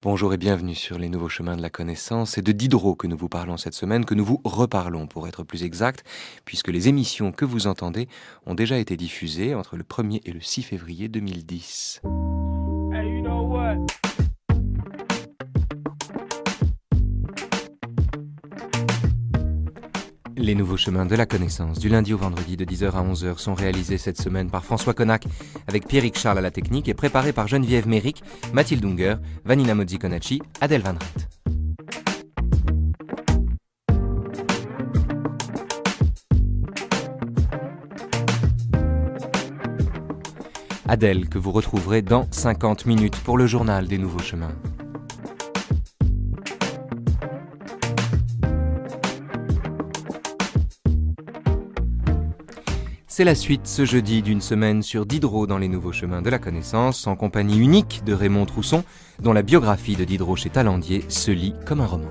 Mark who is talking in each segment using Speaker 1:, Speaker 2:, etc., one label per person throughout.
Speaker 1: Bonjour et bienvenue sur les nouveaux chemins de la connaissance. C'est de Diderot que nous vous parlons cette semaine, que nous vous reparlons pour être plus exact, puisque les émissions que vous entendez ont déjà été diffusées entre le 1er et le 6 février 2010.
Speaker 2: Hey, you know what?
Speaker 1: Les nouveaux chemins de la connaissance, du lundi au vendredi de 10h à 11h, sont réalisés cette semaine par François Connac, avec Pierrick Charles à la technique et préparés par Geneviève Méric, Mathilde Unger, Vanina Mozzi-Konacci, Adèle Van Rett. Adèle, que vous retrouverez dans 50 minutes pour le journal des nouveaux chemins. C'est la suite ce jeudi d'une semaine sur Diderot dans les nouveaux chemins de la connaissance, en compagnie unique de Raymond Trousson, dont la biographie de Diderot chez Talandier se lit comme un roman.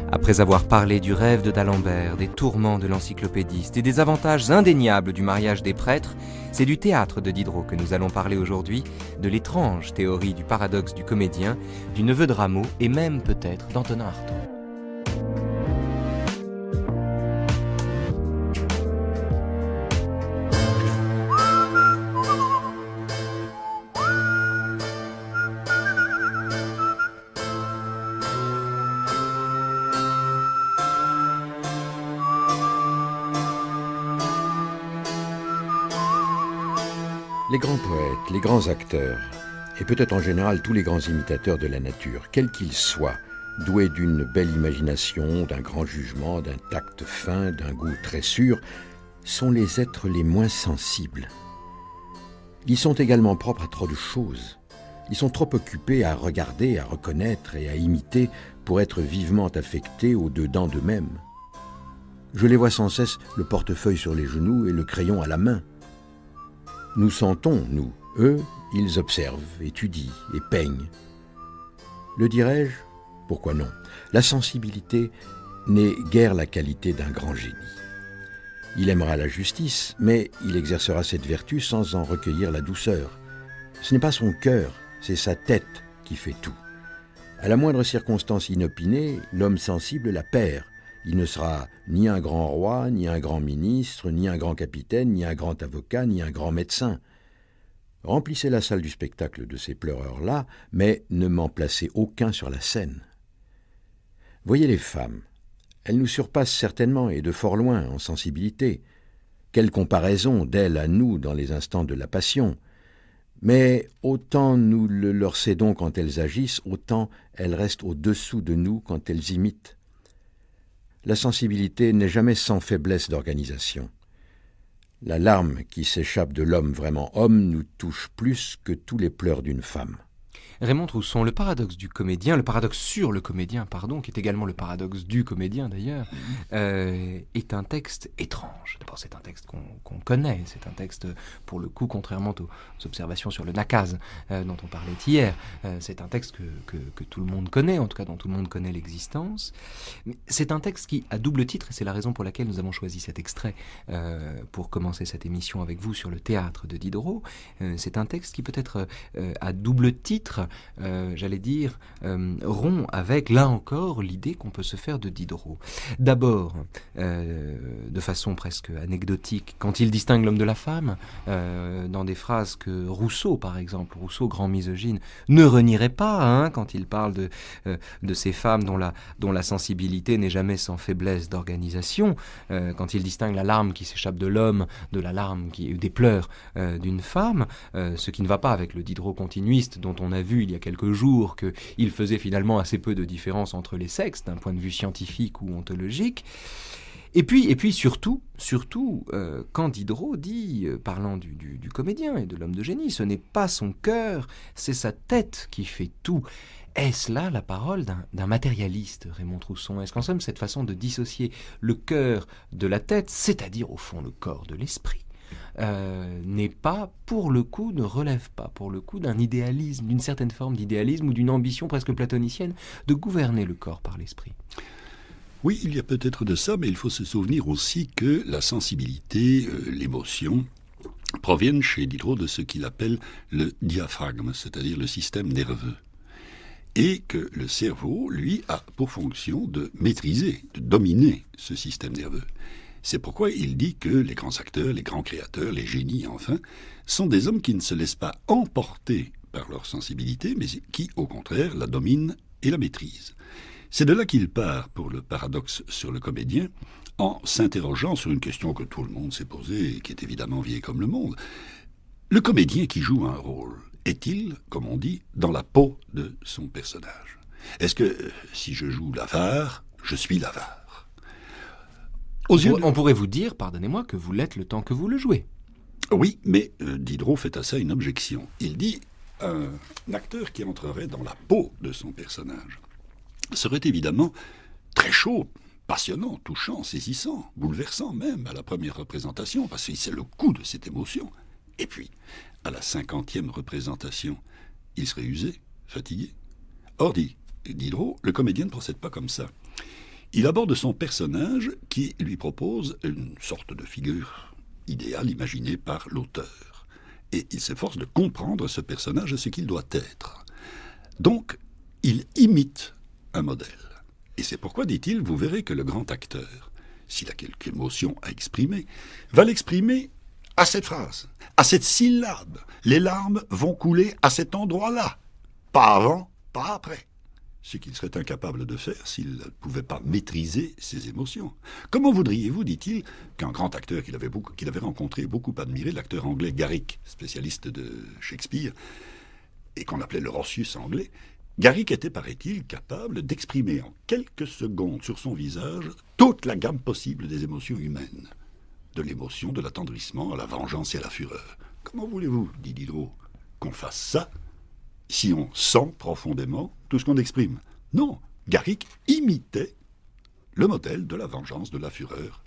Speaker 1: Après avoir parlé du rêve de d'Alembert, des tourments de l'encyclopédiste et des avantages indéniables du mariage des prêtres, c'est du théâtre de Diderot que nous allons parler aujourd'hui, de l'étrange théorie du paradoxe du comédien, du neveu de Rameau et même peut-être d'Antonin Artaud.
Speaker 3: Les grands poètes, les grands acteurs, et peut-être en général tous les grands imitateurs de la nature, quels qu'ils soient, doués d'une belle imagination, d'un grand jugement, d'un tact fin, d'un goût très sûr, sont les êtres les moins sensibles. Ils sont également propres à trop de choses. Ils sont trop occupés à regarder, à reconnaître et à imiter pour être vivement affectés au-dedans d'eux-mêmes. Je les vois sans cesse le portefeuille sur les genoux et le crayon à la main. Nous sentons, nous. Eux, ils observent, étudient et peignent. Le dirais-je ? Pourquoi non ? La sensibilité n'est guère la qualité d'un grand génie. Il aimera la justice, mais il exercera cette vertu sans en recueillir la douceur. Ce n'est pas son cœur, c'est sa tête qui fait tout. À la moindre circonstance inopinée, l'homme sensible la perd. Il ne sera ni un grand roi, ni un grand ministre, ni un grand capitaine, ni un grand avocat, ni un grand médecin. Remplissez la salle du spectacle de ces pleureurs-là, mais ne m'en placez aucun sur la scène. Voyez les femmes. Elles nous surpassent certainement et de fort loin en sensibilité. Quelle comparaison d'elles à nous dans les instants de la passion. Mais autant nous le leur cédons quand elles agissent, autant elles restent au-dessous de nous quand elles imitent. La sensibilité n'est jamais sans faiblesse d'organisation. La larme qui s'échappe de l'homme vraiment homme nous touche plus que tous les pleurs d'une femme.
Speaker 1: Raymond Trousson, le paradoxe du comédien, le paradoxe sur le comédien, pardon, qui est également le paradoxe du comédien d'ailleurs, est un texte étrange. D'abord, c'est un texte qu'on connaît, c'est un texte, pour le coup, contrairement aux observations sur le nakaz dont on parlait hier, c'est un texte que tout le monde connaît, en tout cas dont tout le monde connaît l'existence. C'est un texte qui a double titre, et c'est la raison pour laquelle nous avons choisi cet extrait pour commencer cette émission avec vous sur le théâtre de Diderot. C'est un texte qui peut-être à double titre, j'allais dire, rompt avec, là encore, l'idée qu'on peut se faire de Diderot. D'abord, de façon presque anecdotique, quand il distingue l'homme de la femme, dans des phrases que Rousseau, par exemple, Rousseau, grand misogyne, ne renierait pas, quand il parle de ces femmes dont la sensibilité n'est jamais sans faiblesse d'organisation, quand il distingue la larme qui s'échappe de l'homme de la larme des pleurs d'une femme, ce qui ne va pas avec le Diderot continuiste dont on a vu il y a quelques jours qu'il faisait finalement assez peu de différence entre les sexes d'un point de vue scientifique ou ontologique. Et puis surtout, quand Diderot dit, parlant du comédien et de l'homme de génie, ce n'est pas son cœur, c'est sa tête qui fait tout. Est-ce là la parole d'un matérialiste, Raymond Trousson ? Est-ce qu'en somme, cette façon de dissocier le cœur de la tête, c'est-à-dire au fond le corps de l'esprit, n'est pas, pour le coup, ne relève pas, pour le coup, d'un idéalisme, d'une certaine forme d'idéalisme ou d'une ambition presque platonicienne de gouverner le corps par l'esprit.
Speaker 4: Oui, il y a peut-être de ça, mais il faut se souvenir aussi que la sensibilité, l'émotion, proviennent chez Diderot de ce qu'il appelle le diaphragme, c'est-à-dire le système nerveux. Et que le cerveau, lui, a pour fonction de maîtriser, de dominer ce système nerveux. C'est pourquoi il dit que les grands acteurs, les grands créateurs, les génies, enfin, sont des hommes qui ne se laissent pas emporter par leur sensibilité, mais qui, au contraire, la dominent et la maîtrisent. C'est de là qu'il part pour le paradoxe sur le comédien, en s'interrogeant sur une question que tout le monde s'est posée et qui est évidemment vieille comme le monde. Le comédien qui joue un rôle, est-il, comme on dit, dans la peau de son personnage? Est-ce que, si je joue l'avare, je suis l'avare?
Speaker 1: On pourrait vous dire, pardonnez-moi, que vous l'êtes le temps que vous le jouez.
Speaker 4: Oui, mais Diderot fait à ça une objection. Il dit un acteur qui entrerait dans la peau de son personnage serait évidemment très chaud, passionnant, touchant, saisissant, bouleversant même à la première représentation, parce que c'est le coup de cette émotion. Et puis, à la 50e représentation, il serait usé, fatigué. Or, dit Diderot, le comédien ne procède pas comme ça. Il aborde son personnage qui lui propose une sorte de figure idéale imaginée par l'auteur. Et il s'efforce de comprendre ce personnage et ce qu'il doit être. Donc, il imite un modèle. Et c'est pourquoi, dit-il, vous verrez que le grand acteur, s'il a quelque émotion à exprimer, va l'exprimer à cette phrase, à cette syllabe. Les larmes vont couler à cet endroit-là. Pas avant, pas après. Ce qu'il serait incapable de faire s'il ne pouvait pas maîtriser ses émotions. Comment voudriez-vous, dit-il, qu'un grand acteur qu'il avait rencontré, beaucoup admiré, l'acteur anglais Garrick, spécialiste de Shakespeare, et qu'on appelait le Roscius anglais, Garrick était, paraît-il, capable d'exprimer en quelques secondes sur son visage toute la gamme possible des émotions humaines. De l'émotion, de l'attendrissement, à la vengeance et à la fureur. Comment voulez-vous, dit Diderot, qu'on fasse ça si on sent profondément tout ce qu'on exprime? Non, Garrick imitait le modèle de la vengeance, de la fureur,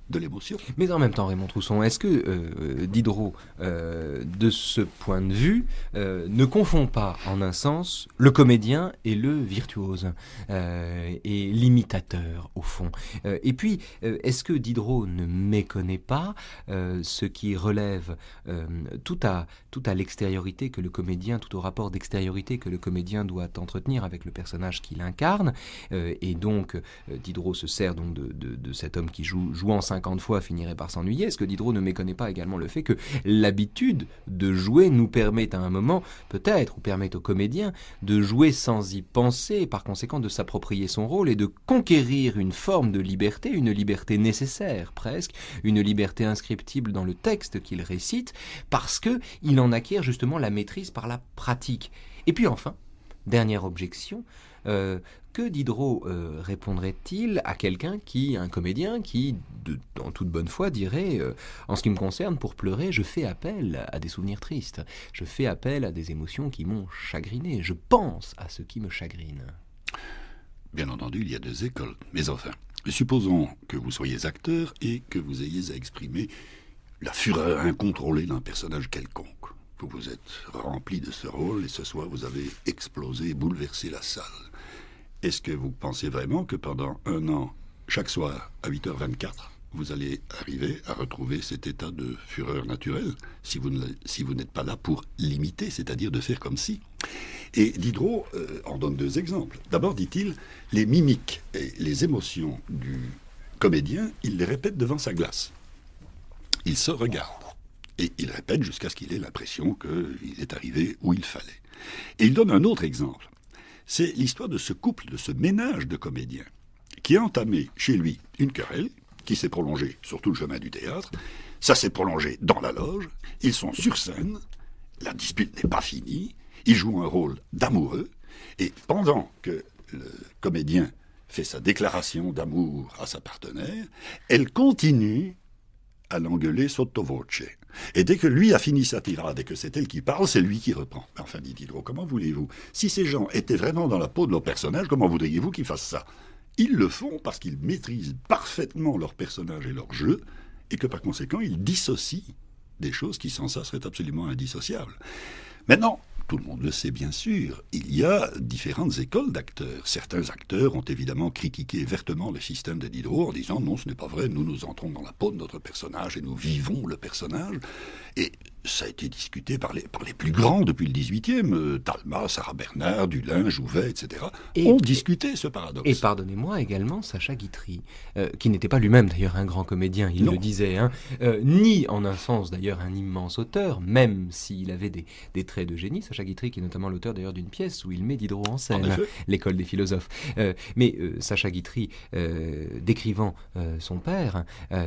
Speaker 4: de l'émotion.
Speaker 1: Mais en même temps, Raymond Trousson, est-ce que Diderot, de ce point de vue, ne confond pas en un sens le comédien et le virtuose, et l'imitateur, au fond? Et puis, est-ce que Diderot ne méconnaît pas ce qui relève tout à l'extériorité que le comédien, tout au rapport d'extériorité que le comédien doit entretenir avec le personnage qu'il incarne, et donc Diderot se sert donc de cet homme qui jouant 50 fois finirait par s'ennuyer. Est-ce que Diderot ne méconnaît pas également le fait que l'habitude de jouer nous permet à un moment, peut-être, ou permet au comédien de jouer sans y penser, et par conséquent de s'approprier son rôle et de conquérir une forme de liberté, une liberté nécessaire presque, une liberté inscriptible dans le texte qu'il récite, parce qu'il en acquiert justement la maîtrise par la pratique. Et puis enfin, dernière objection, que Diderot répondrait-il à quelqu'un un comédien qui, en toute bonne foi, dirait en ce qui me concerne, pour pleurer, je fais appel à des souvenirs tristes, je fais appel à des émotions qui m'ont chagriné, je pense à ce qui me chagrine.
Speaker 4: Bien entendu, il y a deux écoles, mais enfin, supposons que vous soyez acteur et que vous ayez à exprimer la fureur incontrôlée d'un personnage quelconque. Vous vous êtes rempli de ce rôle et ce soir vous avez explosé et bouleversé la salle. Est-ce que vous pensez vraiment que pendant un an, chaque soir, à 8h24, vous allez arriver à retrouver cet état de fureur naturelle si vous n'êtes pas là pour l'imiter, c'est-à-dire de faire comme si? Et Diderot en donne deux exemples. D'abord, dit-il, les mimiques et les émotions du comédien, il les répète devant sa glace. Il se regarde. Et il répète jusqu'à ce qu'il ait l'impression qu'il est arrivé où il fallait. Et il donne un autre exemple. C'est l'histoire de ce couple, de ce ménage de comédiens, qui a entamé chez lui une querelle, qui s'est prolongée sur tout le chemin du théâtre. Ça s'est prolongé dans la loge. Ils sont sur scène. La dispute n'est pas finie. Ils jouent un rôle d'amoureux. Et pendant que le comédien fait sa déclaration d'amour à sa partenaire, elle continue à l'engueuler sotto voce. Et dès que lui a fini sa tirade et que c'est elle qui parle, c'est lui qui reprend. Enfin, dit Diderot, comment voulez-vous? Si ces gens étaient vraiment dans la peau de leur personnage, comment voudriez-vous qu'ils fassent ça? Ils le font parce qu'ils maîtrisent parfaitement leur personnage et leur jeu, et que par conséquent, ils dissocient des choses qui sans ça seraient absolument indissociables. Maintenant, tout le monde le sait bien sûr, il y a différentes écoles d'acteurs. Certains acteurs ont évidemment critiqué vertement le système de Diderot en disant non, ce n'est pas vrai, nous entrons dans la peau de notre personnage et nous vivons le personnage. Et ça a été discuté par les plus grands depuis le XVIIIe, Talma, Sarah Bernard, Dulin, Jouvet, etc. ont discuté ce paradoxe.
Speaker 1: Et pardonnez-moi également Sacha Guitry, qui n'était pas lui-même d'ailleurs un grand comédien, il le disait, ni en un sens d'ailleurs un immense auteur, même s'il avait des traits de génie. Sacha Guitry qui est notamment l'auteur d'ailleurs d'une pièce où il met Diderot en scène, l'école des philosophes. Mais Sacha Guitry, décrivant son père,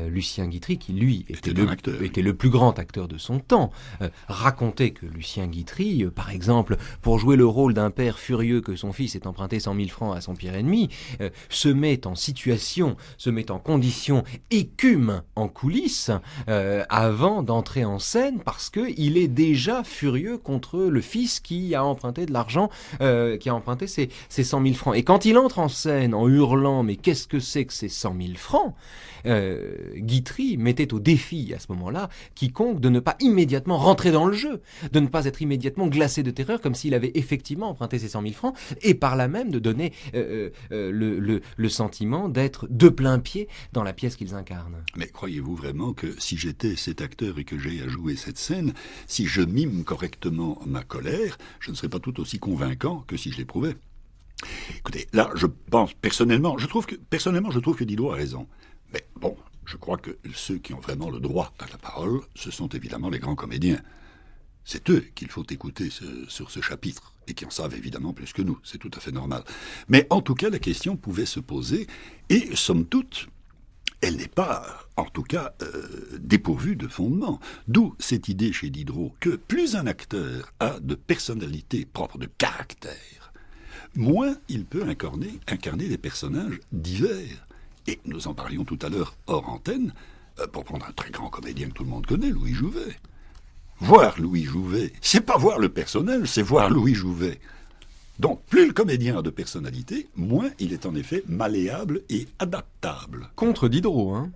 Speaker 1: Lucien Guitry, qui lui était le plus grand acteur de son temps, racontait que Lucien Guitry, par exemple, pour jouer le rôle d'un père furieux que son fils ait emprunté 100 000 francs à son pire ennemi, se met en situation, se met en condition, écume en coulisses avant d'entrer en scène parce qu'il est déjà furieux contre le fils qui a emprunté de l'argent, qui a emprunté ses 100 000 francs. Et quand il entre en scène en hurlant « mais qu'est-ce que c'est que ces 100 000 francs ?» Guitry mettait au défi à ce moment-là quiconque de ne pas immédiatement rentrer dans le jeu, de ne pas être immédiatement glacé de terreur comme s'il avait effectivement emprunté ces 100 000 francs et par là même de donner le sentiment d'être de plein pied dans la pièce qu'ils incarnent.
Speaker 4: Mais croyez-vous vraiment que si j'étais cet acteur et que j'ai à jouer cette scène, si je mime correctement ma colère, je ne serais pas tout aussi convaincant que si je l'éprouvais? Écoutez, là, je pense personnellement, je trouve que Diderot a raison. Mais bon, je crois que ceux qui ont vraiment le droit à la parole, ce sont évidemment les grands comédiens. C'est eux qu'il faut écouter sur ce chapitre, et qui en savent évidemment plus que nous, c'est tout à fait normal. Mais en tout cas, la question pouvait se poser, et somme toute, elle n'est pas, en tout cas, dépourvue de fondement. D'où cette idée chez Diderot que plus un acteur a de personnalité propre, de caractère, moins il peut incarner des personnages divers. Et nous en parlions tout à l'heure hors antenne, pour prendre un très grand comédien que tout le monde connaît, Louis Jouvet. Voir Louis Jouvet, c'est pas voir le personnage, c'est voir Louis Jouvet. Donc, plus le comédien a de personnalité, moins il est en effet malléable et adaptable.
Speaker 1: Contre Diderot, hein?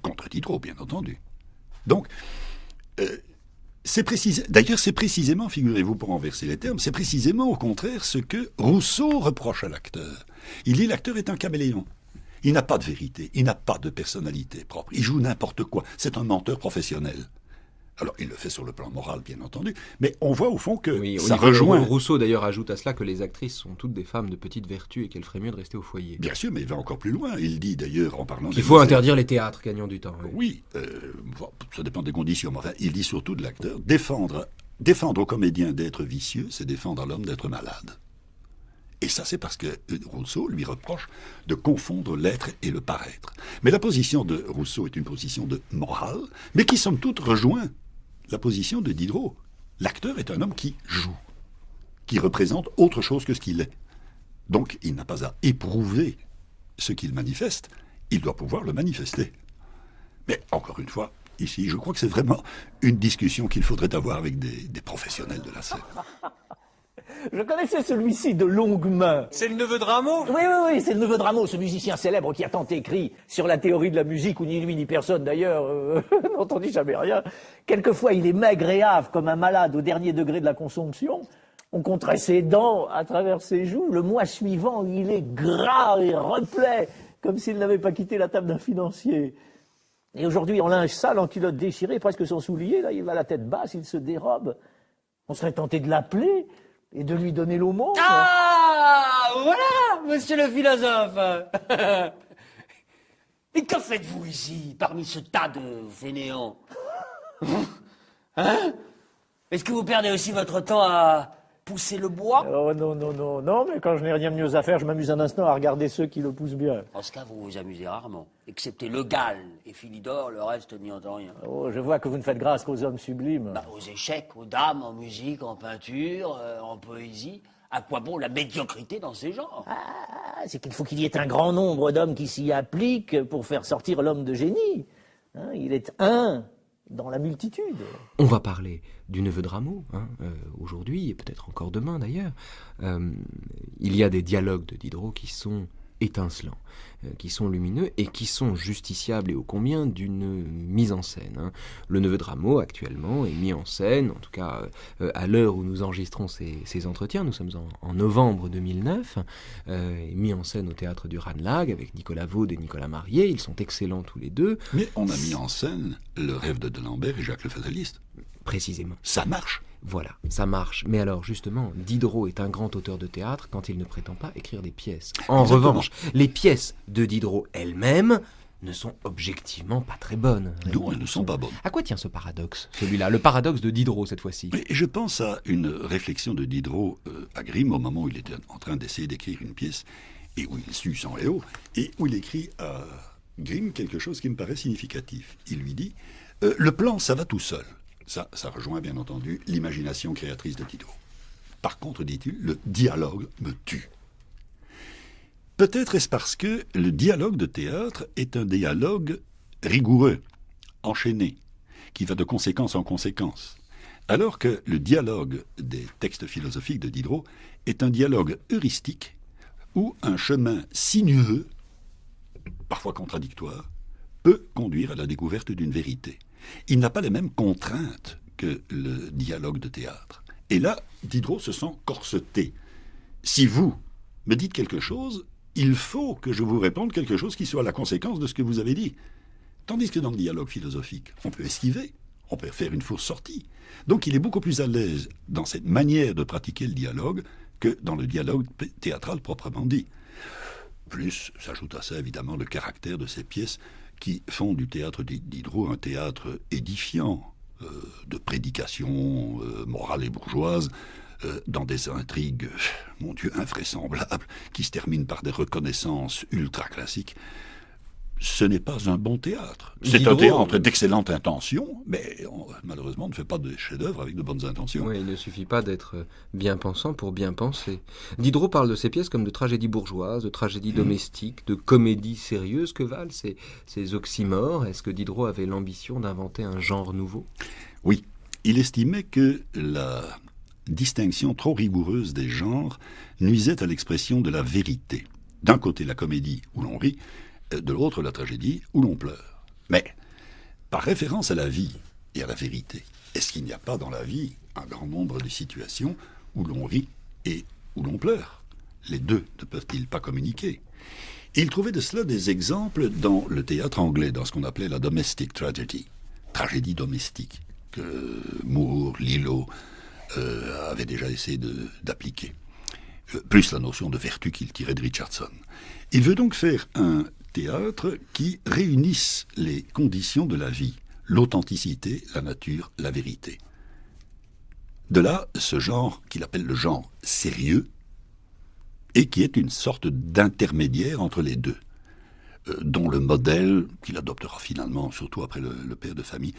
Speaker 4: Contre Diderot, bien entendu. Donc, c'est précisément, figurez-vous, pour renverser les termes, c'est précisément au contraire ce que Rousseau reproche à l'acteur. Il dit l'acteur est un caméléon. Il n'a pas de vérité, il n'a pas de personnalité propre, il joue n'importe quoi, c'est un menteur professionnel. Alors, il le fait sur le plan moral, bien entendu, mais on voit au fond que ça rejoint...
Speaker 1: Rousseau, d'ailleurs, ajoute à cela que les actrices sont toutes des femmes de petite vertu et qu'elles feraient mieux de rester au foyer.
Speaker 4: Bien sûr, mais il va encore plus loin. Il dit, d'ailleurs, en parlant...
Speaker 1: Qu'il faut interdire les théâtres, gagnant du temps.
Speaker 4: Oui, ça dépend des conditions, mais enfin, il dit surtout de l'acteur, défendre au comédien d'être vicieux, c'est défendre à l'homme d'être malade. Et ça, c'est parce que Rousseau lui reproche de confondre l'être et le paraître. Mais la position de Rousseau est une position de morale, mais qui, somme toute, rejoint la position de Diderot. L'acteur est un homme qui joue, qui représente autre chose que ce qu'il est. Donc, il n'a pas à éprouver ce qu'il manifeste, il doit pouvoir le manifester. Mais, encore une fois, ici, je crois que c'est vraiment une discussion qu'il faudrait avoir avec des professionnels de la scène.
Speaker 5: Je connaissais celui-ci de longue main.
Speaker 6: C'est le neveu de Rameau?
Speaker 5: Oui, c'est le neveu de Rameau, ce musicien célèbre qui a tant écrit sur la théorie de la musique, où ni lui ni personne d'ailleurs n'entendit jamais rien. Quelquefois, il est maigre et hâve comme un malade au dernier degré de la consomption. On compterait ses dents à travers ses joues. Le mois suivant, il est gras et replet, comme s'il n'avait pas quitté la table d'un financier. Et aujourd'hui, en linge sale, en culotte déchirée, presque sans souliers, là, il va la tête basse, il se dérobe. On serait tenté de l'appeler et de lui donner l'aumône.
Speaker 6: Ah, voilà, monsieur le philosophe. Et que faites-vous ici, parmi ce tas de fainéants? Hein? Est-ce que vous perdez aussi votre temps à pousser le bois?
Speaker 5: Oh non, mais quand je n'ai rien de mieux à faire, je m'amuse un instant à regarder ceux qui le poussent bien.
Speaker 6: En ce cas, vous vous amusez rarement. Excepté Le Gall et Philidor, le reste n'y entend rien.
Speaker 5: Oh, je vois que vous ne faites grâce qu'aux hommes sublimes.
Speaker 6: Aux échecs, aux dames, en musique, en peinture, en poésie. À quoi bon la médiocrité dans ces genres?
Speaker 5: C'est qu'il faut qu'il y ait un grand nombre d'hommes qui s'y appliquent pour faire sortir l'homme de génie. Hein, il est un dans la multitude.
Speaker 1: On va parler du neveu de Rameau, aujourd'hui, et peut-être encore demain d'ailleurs. Il y a des dialogues de Diderot qui sont étincelants, qui sont lumineux et qui sont justiciables et ô combien d'une mise en scène. Hein. Le Neveu de Rameau, actuellement, est mis en scène, en tout cas à l'heure où nous enregistrons ces entretiens, nous sommes en novembre 2009, est mis en scène au Théâtre du Ranelagh avec Nicolas Vaud et Nicolas Marié. Ils sont excellents tous les deux.
Speaker 4: Mais on a mis en scène Le Rêve de D'Alembert et Jacques le Fataliste.
Speaker 1: Précisément.
Speaker 4: Ça marche.
Speaker 1: Voilà, ça marche. Mais alors, justement, Diderot est un grand auteur de théâtre quand il ne prétend pas écrire des pièces. En
Speaker 4: Exactement.
Speaker 1: revanche, les pièces de Diderot elles-mêmes ne sont objectivement pas très bonnes.
Speaker 4: Non, elles ne sont pas bonnes.
Speaker 1: À quoi tient ce paradoxe, celui-là? Le paradoxe de Diderot, cette fois-ci.
Speaker 4: Et je pense à une réflexion de Diderot à Grimm, au moment où il était en train d'essayer d'écrire une pièce, et où il sue sans Léo, et où il écrit à Grimm quelque chose qui me paraît significatif. Il lui dit « Le plan, ça va tout seul ». Ça rejoint bien entendu l'imagination créatrice de Diderot. Par contre, dit-il, le dialogue me tue. Peut-être est-ce parce que le dialogue de théâtre est un dialogue rigoureux, enchaîné, qui va de conséquence en conséquence, alors que le dialogue des textes philosophiques de Diderot est un dialogue heuristique où un chemin sinueux, parfois contradictoire, peut conduire à la découverte d'une vérité. Il n'a pas les mêmes contraintes que le dialogue de théâtre. Et là, Diderot se sent corseté. Si vous me dites quelque chose, il faut que je vous réponde quelque chose qui soit la conséquence de ce que vous avez dit. Tandis que dans le dialogue philosophique, on peut esquiver, on peut faire une fausse sortie. Donc il est beaucoup plus à l'aise dans cette manière de pratiquer le dialogue que dans le dialogue théâtral proprement dit. Plus s'ajoute à ça évidemment le caractère de ces pièces qui font du théâtre Diderot un théâtre édifiant, de prédication morale et bourgeoise, dans des intrigues, mon Dieu, invraisemblables, qui se terminent par des reconnaissances ultra-classiques. Ce n'est pas un bon théâtre. C'est
Speaker 1: Diderot,
Speaker 4: un théâtre d'excellente intention, mais malheureusement on ne fait pas de chef-d'œuvre avec de bonnes intentions.
Speaker 1: Oui, il ne suffit pas d'être bien pensant pour bien penser. Diderot parle de ces pièces comme de tragédies bourgeoises, de tragédies domestiques, de comédies sérieuses. Que valent ces oxymores? Est-ce que Diderot avait l'ambition d'inventer un genre nouveau?
Speaker 4: Oui, il estimait que la distinction trop rigoureuse des genres nuisait à l'expression de la vérité. D'un côté la comédie où l'on rit, de l'autre la tragédie où l'on pleure. Mais, par référence à la vie et à la vérité, est-ce qu'il n'y a pas dans la vie un grand nombre de situations où l'on rit et où l'on pleure? Les deux ne peuvent-ils pas communiquer? Et il trouvait de cela des exemples dans le théâtre anglais, dans ce qu'on appelait la domestic tragedy, tragédie domestique, que Moore, Lillo avaient déjà essayé d'appliquer. Plus la notion de vertu qu'il tirait de Richardson. Il veut donc faire un théâtre qui réunisse les conditions de la vie, l'authenticité, la nature, la vérité. De là, ce genre qu'il appelle le genre sérieux, et qui est une sorte d'intermédiaire entre les deux, dont le modèle, qu'il adoptera finalement, surtout après le père de famille,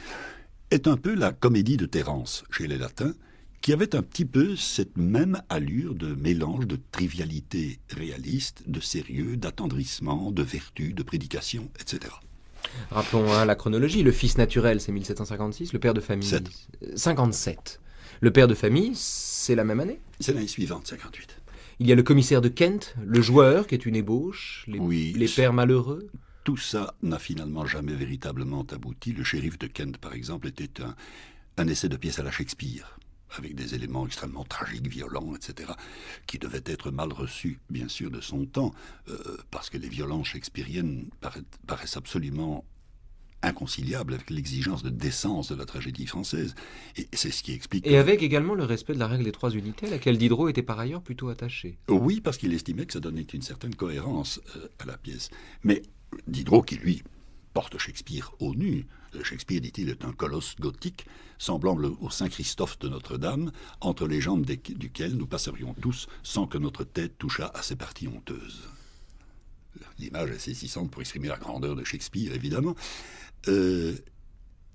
Speaker 4: est un peu la comédie de Terence, chez les Latins, qui avait un petit peu cette même allure de mélange de trivialité réaliste, de sérieux, d'attendrissement, de vertu, de prédication, etc.
Speaker 1: Rappelons la chronologie. Le fils naturel, c'est 1756. Le père de famille, 57. Le père de famille, c'est la même année?
Speaker 4: C'est l'année suivante, 58.
Speaker 1: Il y a le commissaire de Kent, le joueur, qui est une ébauche,
Speaker 4: Oui,
Speaker 1: les pères malheureux.
Speaker 4: Tout ça n'a finalement jamais véritablement abouti. Le shérif de Kent, par exemple, était un essai de pièce à la Shakespeare, avec des éléments extrêmement tragiques, violents, etc., qui devaient être mal reçus, bien sûr, de son temps, parce que les violences shakespeariennes paraissent absolument inconciliables avec l'exigence de décence de la tragédie française. Et c'est ce qui explique...
Speaker 1: Et avec également le respect de la règle des 3 unités, à laquelle Diderot était par ailleurs plutôt attaché.
Speaker 4: Oui, parce qu'il estimait que ça donnait une certaine cohérence à la pièce. Mais Diderot, qui lui porte Shakespeare au nu, Shakespeare, dit-il, est un colosse gothique, semblable au Saint-Christophe de Notre-Dame, entre les jambes duquel nous passerions tous sans que notre tête touchât à ses parties honteuses. L'image est saisissante pour exprimer la grandeur de Shakespeare, évidemment.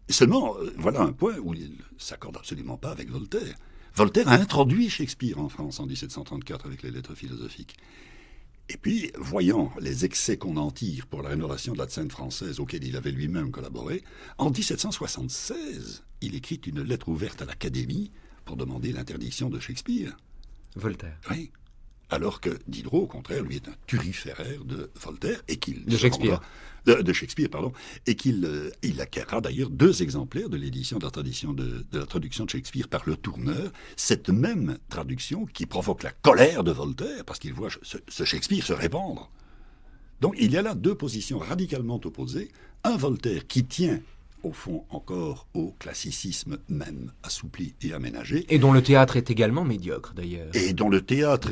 Speaker 4: Seulement, voilà un point où il ne s'accorde absolument pas avec Voltaire. Voltaire a introduit Shakespeare en France en 1734 avec les lettres philosophiques. Et puis, voyant les excès qu'on en tire pour la rénovation de la scène française auquel il avait lui-même collaboré, en 1776, il écrit une lettre ouverte à l'Académie pour demander l'interdiction de Shakespeare.
Speaker 1: Voltaire.
Speaker 4: Oui. Alors que Diderot, au contraire, lui est un turiféraire de Voltaire et qu'il
Speaker 1: De Shakespeare.
Speaker 4: de Shakespeare, pardon, et qu'il acquérera d'ailleurs 2 exemplaires de l'édition de la traduction de Shakespeare par Le Tourneur, cette même traduction qui provoque la colère de Voltaire parce qu'il voit ce Shakespeare se répandre. Donc il y a là 2 positions radicalement opposées, un Voltaire qui tient au fond encore au classicisme même assoupli et aménagé,
Speaker 1: Et dont le théâtre est également médiocre, d'ailleurs.
Speaker 4: et dont le théâtre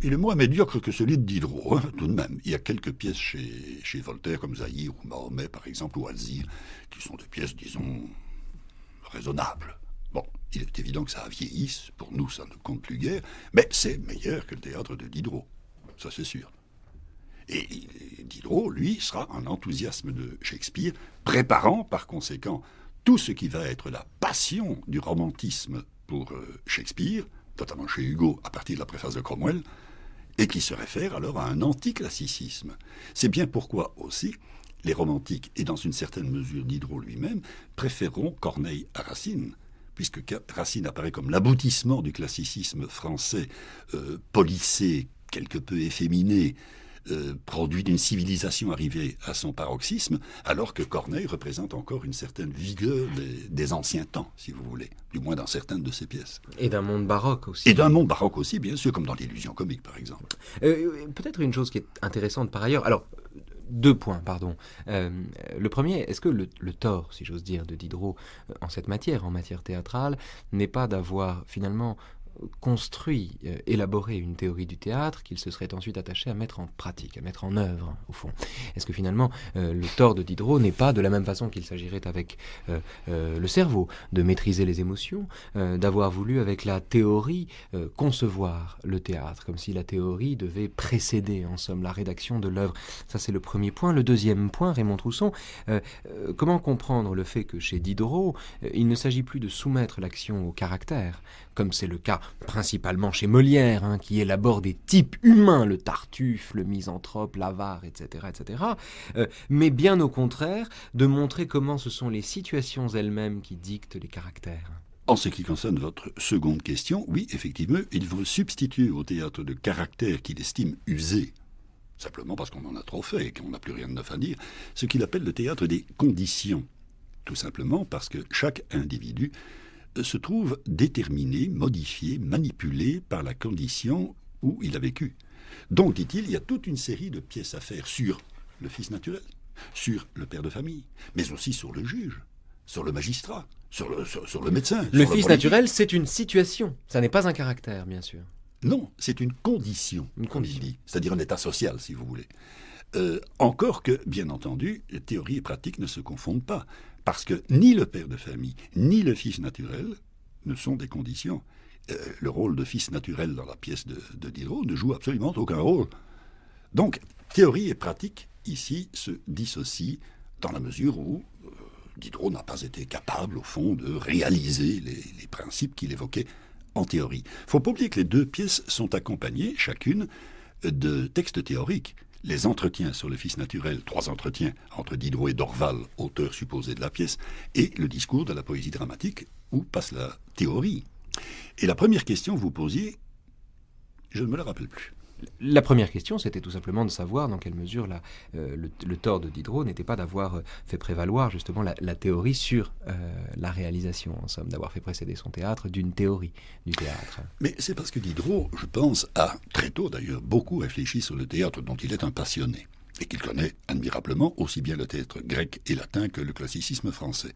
Speaker 4: il est moins médiocre que celui de Diderot, hein, tout de même. Il y a quelques pièces chez Voltaire, comme Zahir ou Mahomet, par exemple, ou Alzire, qui sont des pièces, disons, raisonnables. Bon, il est évident que ça vieillisse, pour nous ça ne compte plus guère, mais c'est meilleur que le théâtre de Diderot, ça c'est sûr. Et Diderot, lui, sera un enthousiasme de Shakespeare, préparant par conséquent tout ce qui va être la passion du romantisme pour Shakespeare, notamment chez Hugo à partir de la préface de Cromwell, et qui se réfère alors à un anticlassicisme. C'est bien pourquoi aussi les romantiques, et dans une certaine mesure Diderot lui-même, préféreront Corneille à Racine, puisque Racine apparaît comme l'aboutissement du classicisme français policé, quelque peu efféminé, produit d'une civilisation arrivée à son paroxysme, alors que Corneille représente encore une certaine vigueur des anciens temps, si vous voulez, du moins dans certaines de ses pièces.
Speaker 1: Et d'un monde baroque aussi.
Speaker 4: Et d'un monde baroque aussi, bien sûr, comme dans l'illusion comique, par exemple.
Speaker 1: Peut-être une chose qui est intéressante par ailleurs. Alors, 2 points, pardon. Le premier, est-ce que le tort, si j'ose dire, de Diderot en cette matière, en matière théâtrale, n'est pas d'avoir finalement construit, élaboré une théorie du théâtre qu'il se serait ensuite attaché à mettre en pratique, à mettre en œuvre, au fond. Est-ce que finalement, le tort de Diderot n'est pas, de la même façon qu'il s'agirait avec le cerveau, de maîtriser les émotions, d'avoir voulu, avec la théorie, concevoir le théâtre, comme si la théorie devait précéder, en somme, la rédaction de l'œuvre. Ça, c'est le premier point. Le deuxième point, Raymond Trousson, comment comprendre le fait que chez Diderot, il ne s'agit plus de soumettre l'action au caractère, comme c'est le cas principalement chez Molière, hein, qui élabore des types humains, le Tartuffe, le misanthrope, l'avare, etc., mais bien au contraire, de montrer comment ce sont les situations elles-mêmes qui dictent les caractères.
Speaker 4: En ce qui concerne votre seconde question, oui, effectivement, il veut substituer au théâtre de caractère qu'il estime usé, simplement parce qu'on en a trop fait et qu'on n'a plus rien de neuf à dire, ce qu'il appelle le théâtre des conditions, tout simplement parce que chaque individu se trouve déterminé, modifié, manipulé par la condition où il a vécu. Donc, dit-il, il y a toute une série de pièces à faire sur le fils naturel, sur le père de famille, mais aussi sur le juge, sur le magistrat, sur le médecin.
Speaker 1: Le
Speaker 4: sur
Speaker 1: fils
Speaker 4: politique.
Speaker 1: naturel, c'est une situation, ça n'est pas un caractère, bien sûr.
Speaker 4: Non, c'est une condition,
Speaker 1: Une
Speaker 4: comme il
Speaker 1: condition.
Speaker 4: dit, c'est-à-dire un état social, si vous voulez. Encore que, bien entendu, théorie et pratique ne se confondent pas. Parce que ni le père de famille, ni le fils naturel ne sont des conditions. Le rôle de fils naturel dans la pièce de Diderot ne joue absolument aucun rôle. Donc, théorie et pratique, ici, se dissocient dans la mesure où Diderot n'a pas été capable, au fond, de réaliser les principes qu'il évoquait en théorie. Il ne faut pas oublier que les 2 pièces sont accompagnées, chacune, de textes théoriques. Les entretiens sur le fils naturel, 3 entretiens entre Diderot et Dorval, auteur supposé de la pièce, et le discours de la poésie dramatique, où passe la théorie. Et la première question que vous posiez, je ne me la rappelle plus.
Speaker 1: La première question, c'était tout simplement de savoir dans quelle mesure le tort de Diderot n'était pas d'avoir fait prévaloir justement la théorie sur la réalisation, en somme, d'avoir fait précéder son théâtre d'une théorie du théâtre.
Speaker 4: Mais c'est parce que Diderot, je pense, a très tôt d'ailleurs beaucoup réfléchi sur le théâtre dont il est un passionné, et qu'il connaît admirablement aussi bien le théâtre grec et latin que le classicisme français.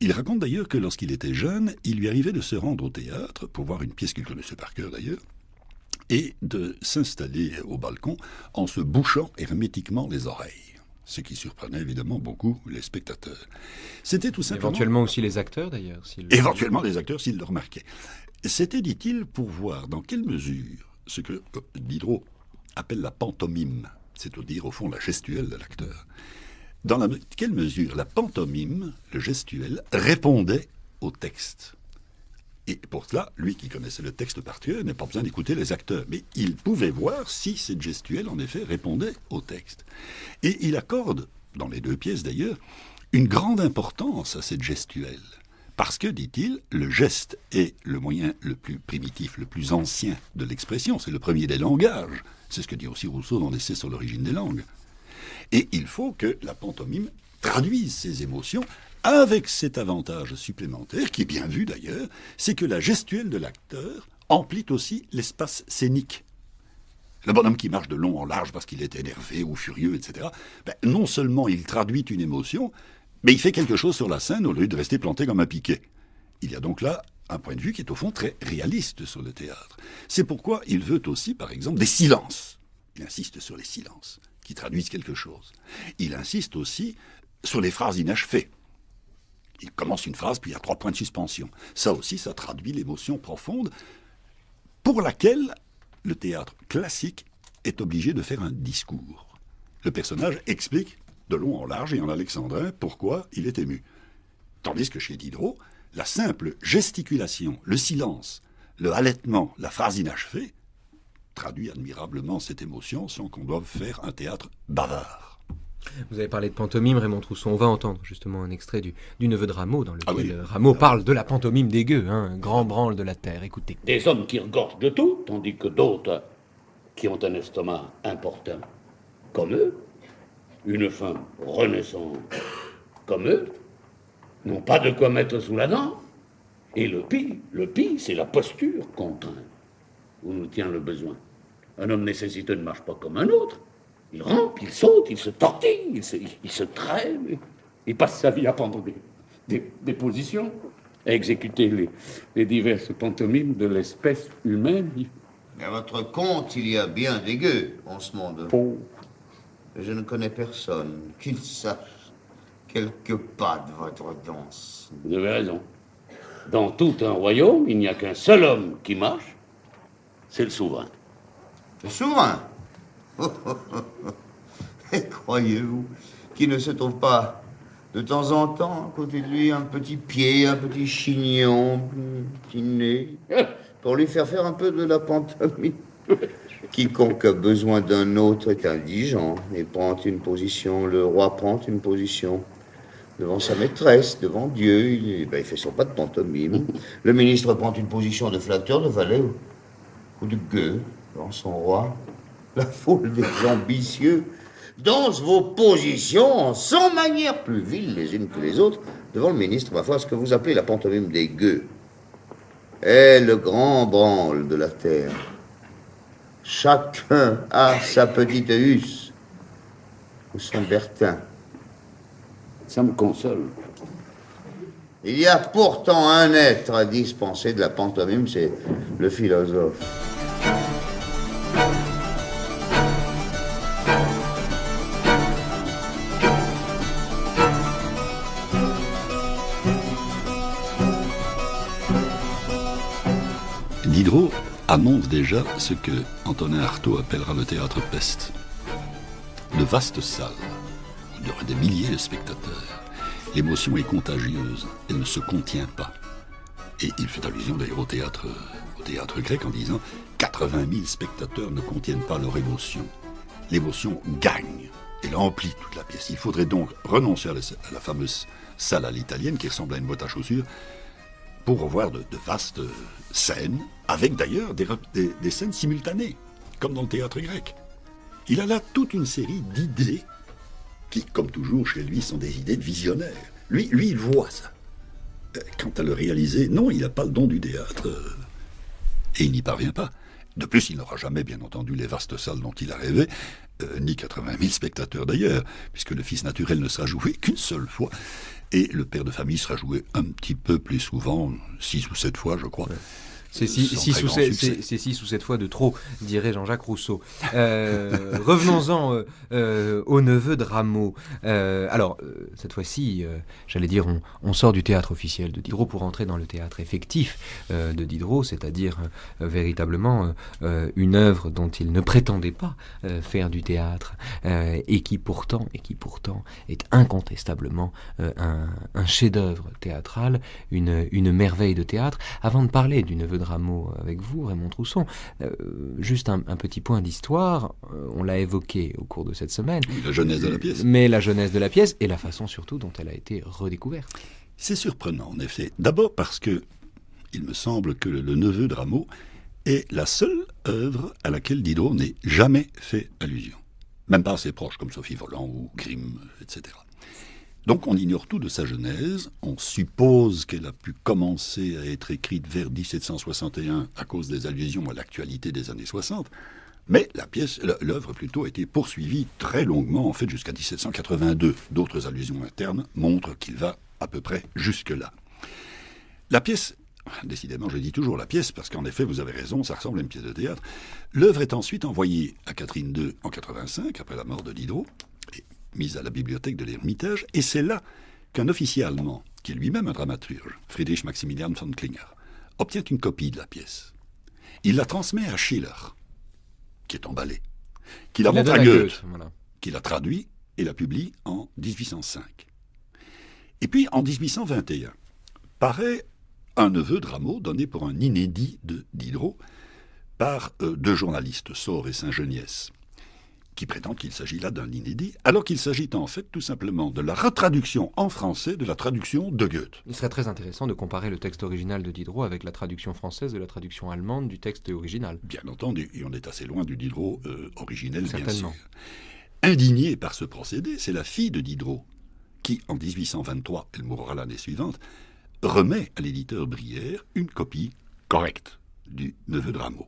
Speaker 4: Il raconte d'ailleurs que lorsqu'il était jeune, il lui arrivait de se rendre au théâtre, pour voir une pièce qu'il connaissait par cœur d'ailleurs, et de s'installer au balcon en se bouchant hermétiquement les oreilles, ce qui surprenait évidemment beaucoup les spectateurs. C'était tout simplement...
Speaker 1: Éventuellement aussi les acteurs d'ailleurs.
Speaker 4: Éventuellement les acteurs s'ils le remarquaient. C'était, dit-il, pour voir dans quelle mesure ce que Diderot appelle la pantomime, c'est-à-dire au fond la gestuelle de l'acteur, dans quelle mesure la pantomime, le gestuel, répondait au texte. Et pour cela, lui qui connaissait le texte par cœur, n'a pas besoin d'écouter les acteurs. Mais il pouvait voir si cette gestuelle, en effet, répondait au texte. Et il accorde, dans les 2 pièces d'ailleurs, une grande importance à cette gestuelle. Parce que, dit-il, le geste est le moyen le plus primitif, le plus ancien de l'expression. C'est le premier des langages. C'est ce que dit aussi Rousseau dans l'essai sur l'origine des langues. Et il faut que la pantomime traduise ces émotions avec cet avantage supplémentaire, qui est bien vu d'ailleurs, c'est que la gestuelle de l'acteur emplit aussi l'espace scénique. Le bonhomme qui marche de long en large parce qu'il est énervé ou furieux, etc., non seulement il traduit une émotion, mais il fait quelque chose sur la scène au lieu de rester planté comme un piquet. Il y a donc là un point de vue qui est au fond très réaliste sur le théâtre. C'est pourquoi il veut aussi, par exemple, des silences. Il insiste sur les silences, qui traduisent quelque chose. Il insiste aussi sur les phrases inachevées. Il commence une phrase, puis il y a 3 points de suspension. Ça aussi, ça traduit l'émotion profonde pour laquelle le théâtre classique est obligé de faire un discours. Le personnage explique de long en large et en alexandrin pourquoi il est ému. Tandis que chez Diderot, la simple gesticulation, le silence, le halètement, la phrase inachevée, traduit admirablement cette émotion sans qu'on doive faire un théâtre bavard.
Speaker 1: Vous avez parlé de pantomime, Raymond Trousseau. On va entendre justement un extrait du Neveu de Rameau, dans lequel Rameau parle de la pantomime des gueux, un grand branle de la terre. Écoutez.
Speaker 7: Des hommes qui regorgent de tout, tandis que d'autres qui ont un estomac important, comme eux, une femme renaissante, comme eux, n'ont pas de quoi mettre sous la dent. Et le pire, c'est la posture contrainte, où nous tient le besoin. Un homme nécessiteux ne marche pas comme un autre. Il rampe, il saute, il se tortille, il se traîne, il passe sa vie à prendre des positions, à exécuter les diverses pantomimes de l'espèce humaine.
Speaker 8: À votre compte, il y a bien des gueux en ce monde.
Speaker 7: Oh.
Speaker 8: Je ne connais personne qui ne sache quelques pas de votre danse.
Speaker 7: Vous avez raison. Dans tout un royaume, il n'y a qu'un seul homme qui marche, c'est le souverain.
Speaker 8: Le souverain? Et croyez-vous qu'il ne se trouve pas de temps en temps à côté de lui un petit pied, un petit chignon, un petit nez, pour lui faire un peu de la pantomime? Quiconque a besoin d'un autre est indigent et prend une position. Le roi prend une position devant sa maîtresse, devant Dieu. Il fait son pas de pantomime. Le ministre prend une position de flatteur, de valet ou de gueux devant son roi. La foule des ambitieux danse vos positions sans manière plus viles les unes que les autres devant le ministre. Ma foi, ce que vous appelez la pantomime des gueux est le grand branle de la terre. Chacun a sa petite husse ou son bertin.
Speaker 7: Ça me console.
Speaker 8: Il y a pourtant un être à dispenser de la pantomime, c'est le philosophe.
Speaker 4: Diderot annonce déjà ce que Antonin Artaud appellera le théâtre peste. De vastes salles, il y aura des milliers de spectateurs. L'émotion est contagieuse, elle ne se contient pas. Et il fait allusion d'ailleurs au théâtre grec en disant 80 000 spectateurs ne contiennent pas leur émotion. L'émotion gagne, elle emplit toute la pièce. Il faudrait donc renoncer à la fameuse salle à l'italienne qui ressemble à une boîte à chaussures pour revoir de vastes scènes, avec d'ailleurs des scènes simultanées, comme dans le théâtre grec. Il a là toute une série d'idées qui, comme toujours chez lui, sont des idées de visionnaire. Lui, il voit ça. Quant à le réaliser, non, il n'a pas le don du théâtre. Et il n'y parvient pas. De plus, il n'aura jamais, bien entendu, les vastes salles dont il a rêvé, ni 80 000 spectateurs d'ailleurs, puisque le fils naturel ne sera joué qu'une seule fois, et le père de famille sera joué un petit peu plus souvent, 6 ou 7 fois, je crois.
Speaker 1: Ouais. C'est 6 ou 7 fois de trop, dirait Jean-Jacques Rousseau. Revenons-en au Neveu de Rameau. Alors, cette fois-ci, j'allais dire, on sort du théâtre officiel de Diderot pour entrer dans le théâtre effectif de Diderot, c'est-à-dire véritablement une œuvre dont il ne prétendait pas faire du théâtre et qui pourtant est incontestablement un chef-d'œuvre théâtral, une merveille de théâtre. Avant de parler du Neveu de Rameau avec vous, Raymond Trousseau, juste un petit point d'histoire, on l'a évoqué au cours de cette semaine.
Speaker 4: La jeunesse de la pièce.
Speaker 1: Mais la jeunesse de la pièce et la façon surtout dont elle a été redécouverte.
Speaker 4: C'est surprenant, en effet. D'abord parce que il me semble que le neveu de Rameau est la seule œuvre à laquelle Diderot n'ait jamais fait allusion. Même pas à ses proches, comme Sophie Volant ou Grimm, etc. Donc on ignore tout de sa genèse, on suppose qu'elle a pu commencer à être écrite vers 1761 à cause des allusions à l'actualité des années 60, mais l'œuvre plutôt a été poursuivie très longuement, en fait jusqu'à 1782. D'autres allusions internes montrent qu'il va à peu près jusque-là. La pièce, décidément je dis toujours la pièce, parce qu'en effet vous avez raison, ça ressemble à une pièce de théâtre. L'œuvre est ensuite envoyée à Catherine II en 85, après la mort de Diderot, mise à la bibliothèque de l'Ermitage, et c'est là qu'un officier allemand, qui est lui-même un dramaturge, Friedrich Maximilian von Klinger, obtient une copie de la pièce. Il la transmet à Schiller, qui est emballé, qui la montre à Goethe, voilà, qui la traduit et la publie en 1805. Et puis, en 1821, paraît un neveu de Rameau donné pour un inédit de Diderot par deux journalistes, Saure et Saint-Geniès, qui prétendent qu'il s'agit là d'un inédit, alors qu'il s'agit en fait tout simplement de la retraduction en français de la traduction de Goethe.
Speaker 1: Il serait très intéressant de comparer le texte original de Diderot avec la traduction française de la traduction allemande du texte original.
Speaker 4: Bien entendu, et on est assez loin du Diderot originel,
Speaker 1: certainement,
Speaker 4: bien sûr. Indignée par ce procédé, c'est la fille de Diderot qui, en 1823, elle mourra l'année suivante, remet à l'éditeur Brière une copie correcte du neveu de Rameau.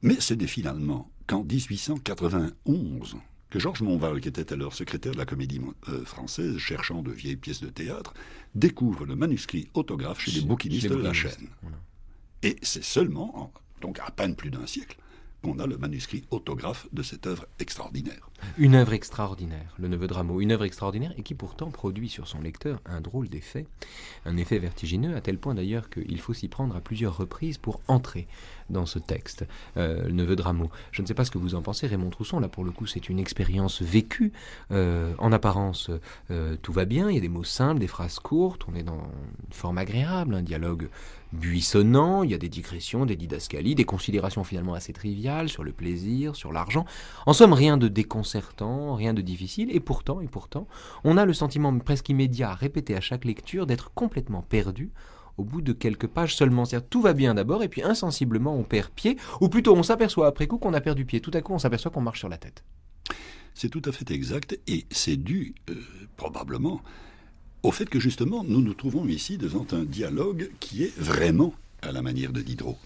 Speaker 4: Mais ce n'est finalement qu'en 1891 que Georges Monval, qui était alors secrétaire de la Comédie française, cherchant de vieilles pièces de théâtre, découvre le manuscrit autographe chez les bouquinistes de la chaîne. Voilà. Et c'est seulement, donc à peine plus d'un siècle, qu'on a le manuscrit autographe de cette œuvre extraordinaire.
Speaker 1: Une œuvre extraordinaire, le neveu de Rameau, une œuvre extraordinaire et qui pourtant produit sur son lecteur un drôle d'effet, un effet vertigineux, à tel point d'ailleurs qu'il faut s'y prendre à plusieurs reprises pour entrer dans ce texte, le neveu de Rameau. Je ne sais pas ce que vous en pensez, Raymond Trousson, là pour le coup c'est une expérience vécue, en apparence tout va bien, il y a des mots simples, des phrases courtes, on est dans une forme agréable, un dialogue buissonnant, il y a des digressions, des didascalies, des considérations finalement assez triviales sur le plaisir, sur l'argent, en somme rien de déconcertant, rien de difficile, et pourtant, on a le sentiment presque immédiat, répété à chaque lecture, d'être complètement perdu au bout de quelques pages seulement. C'est-à-dire tout va bien d'abord, et puis insensiblement on perd pied, ou plutôt on s'aperçoit après coup qu'on a perdu pied. Tout à coup on s'aperçoit qu'on marche sur la tête.
Speaker 4: C'est tout à fait exact, et c'est dû probablement au fait que justement nous nous trouvons ici devant un dialogue qui est vraiment à la manière de Diderot.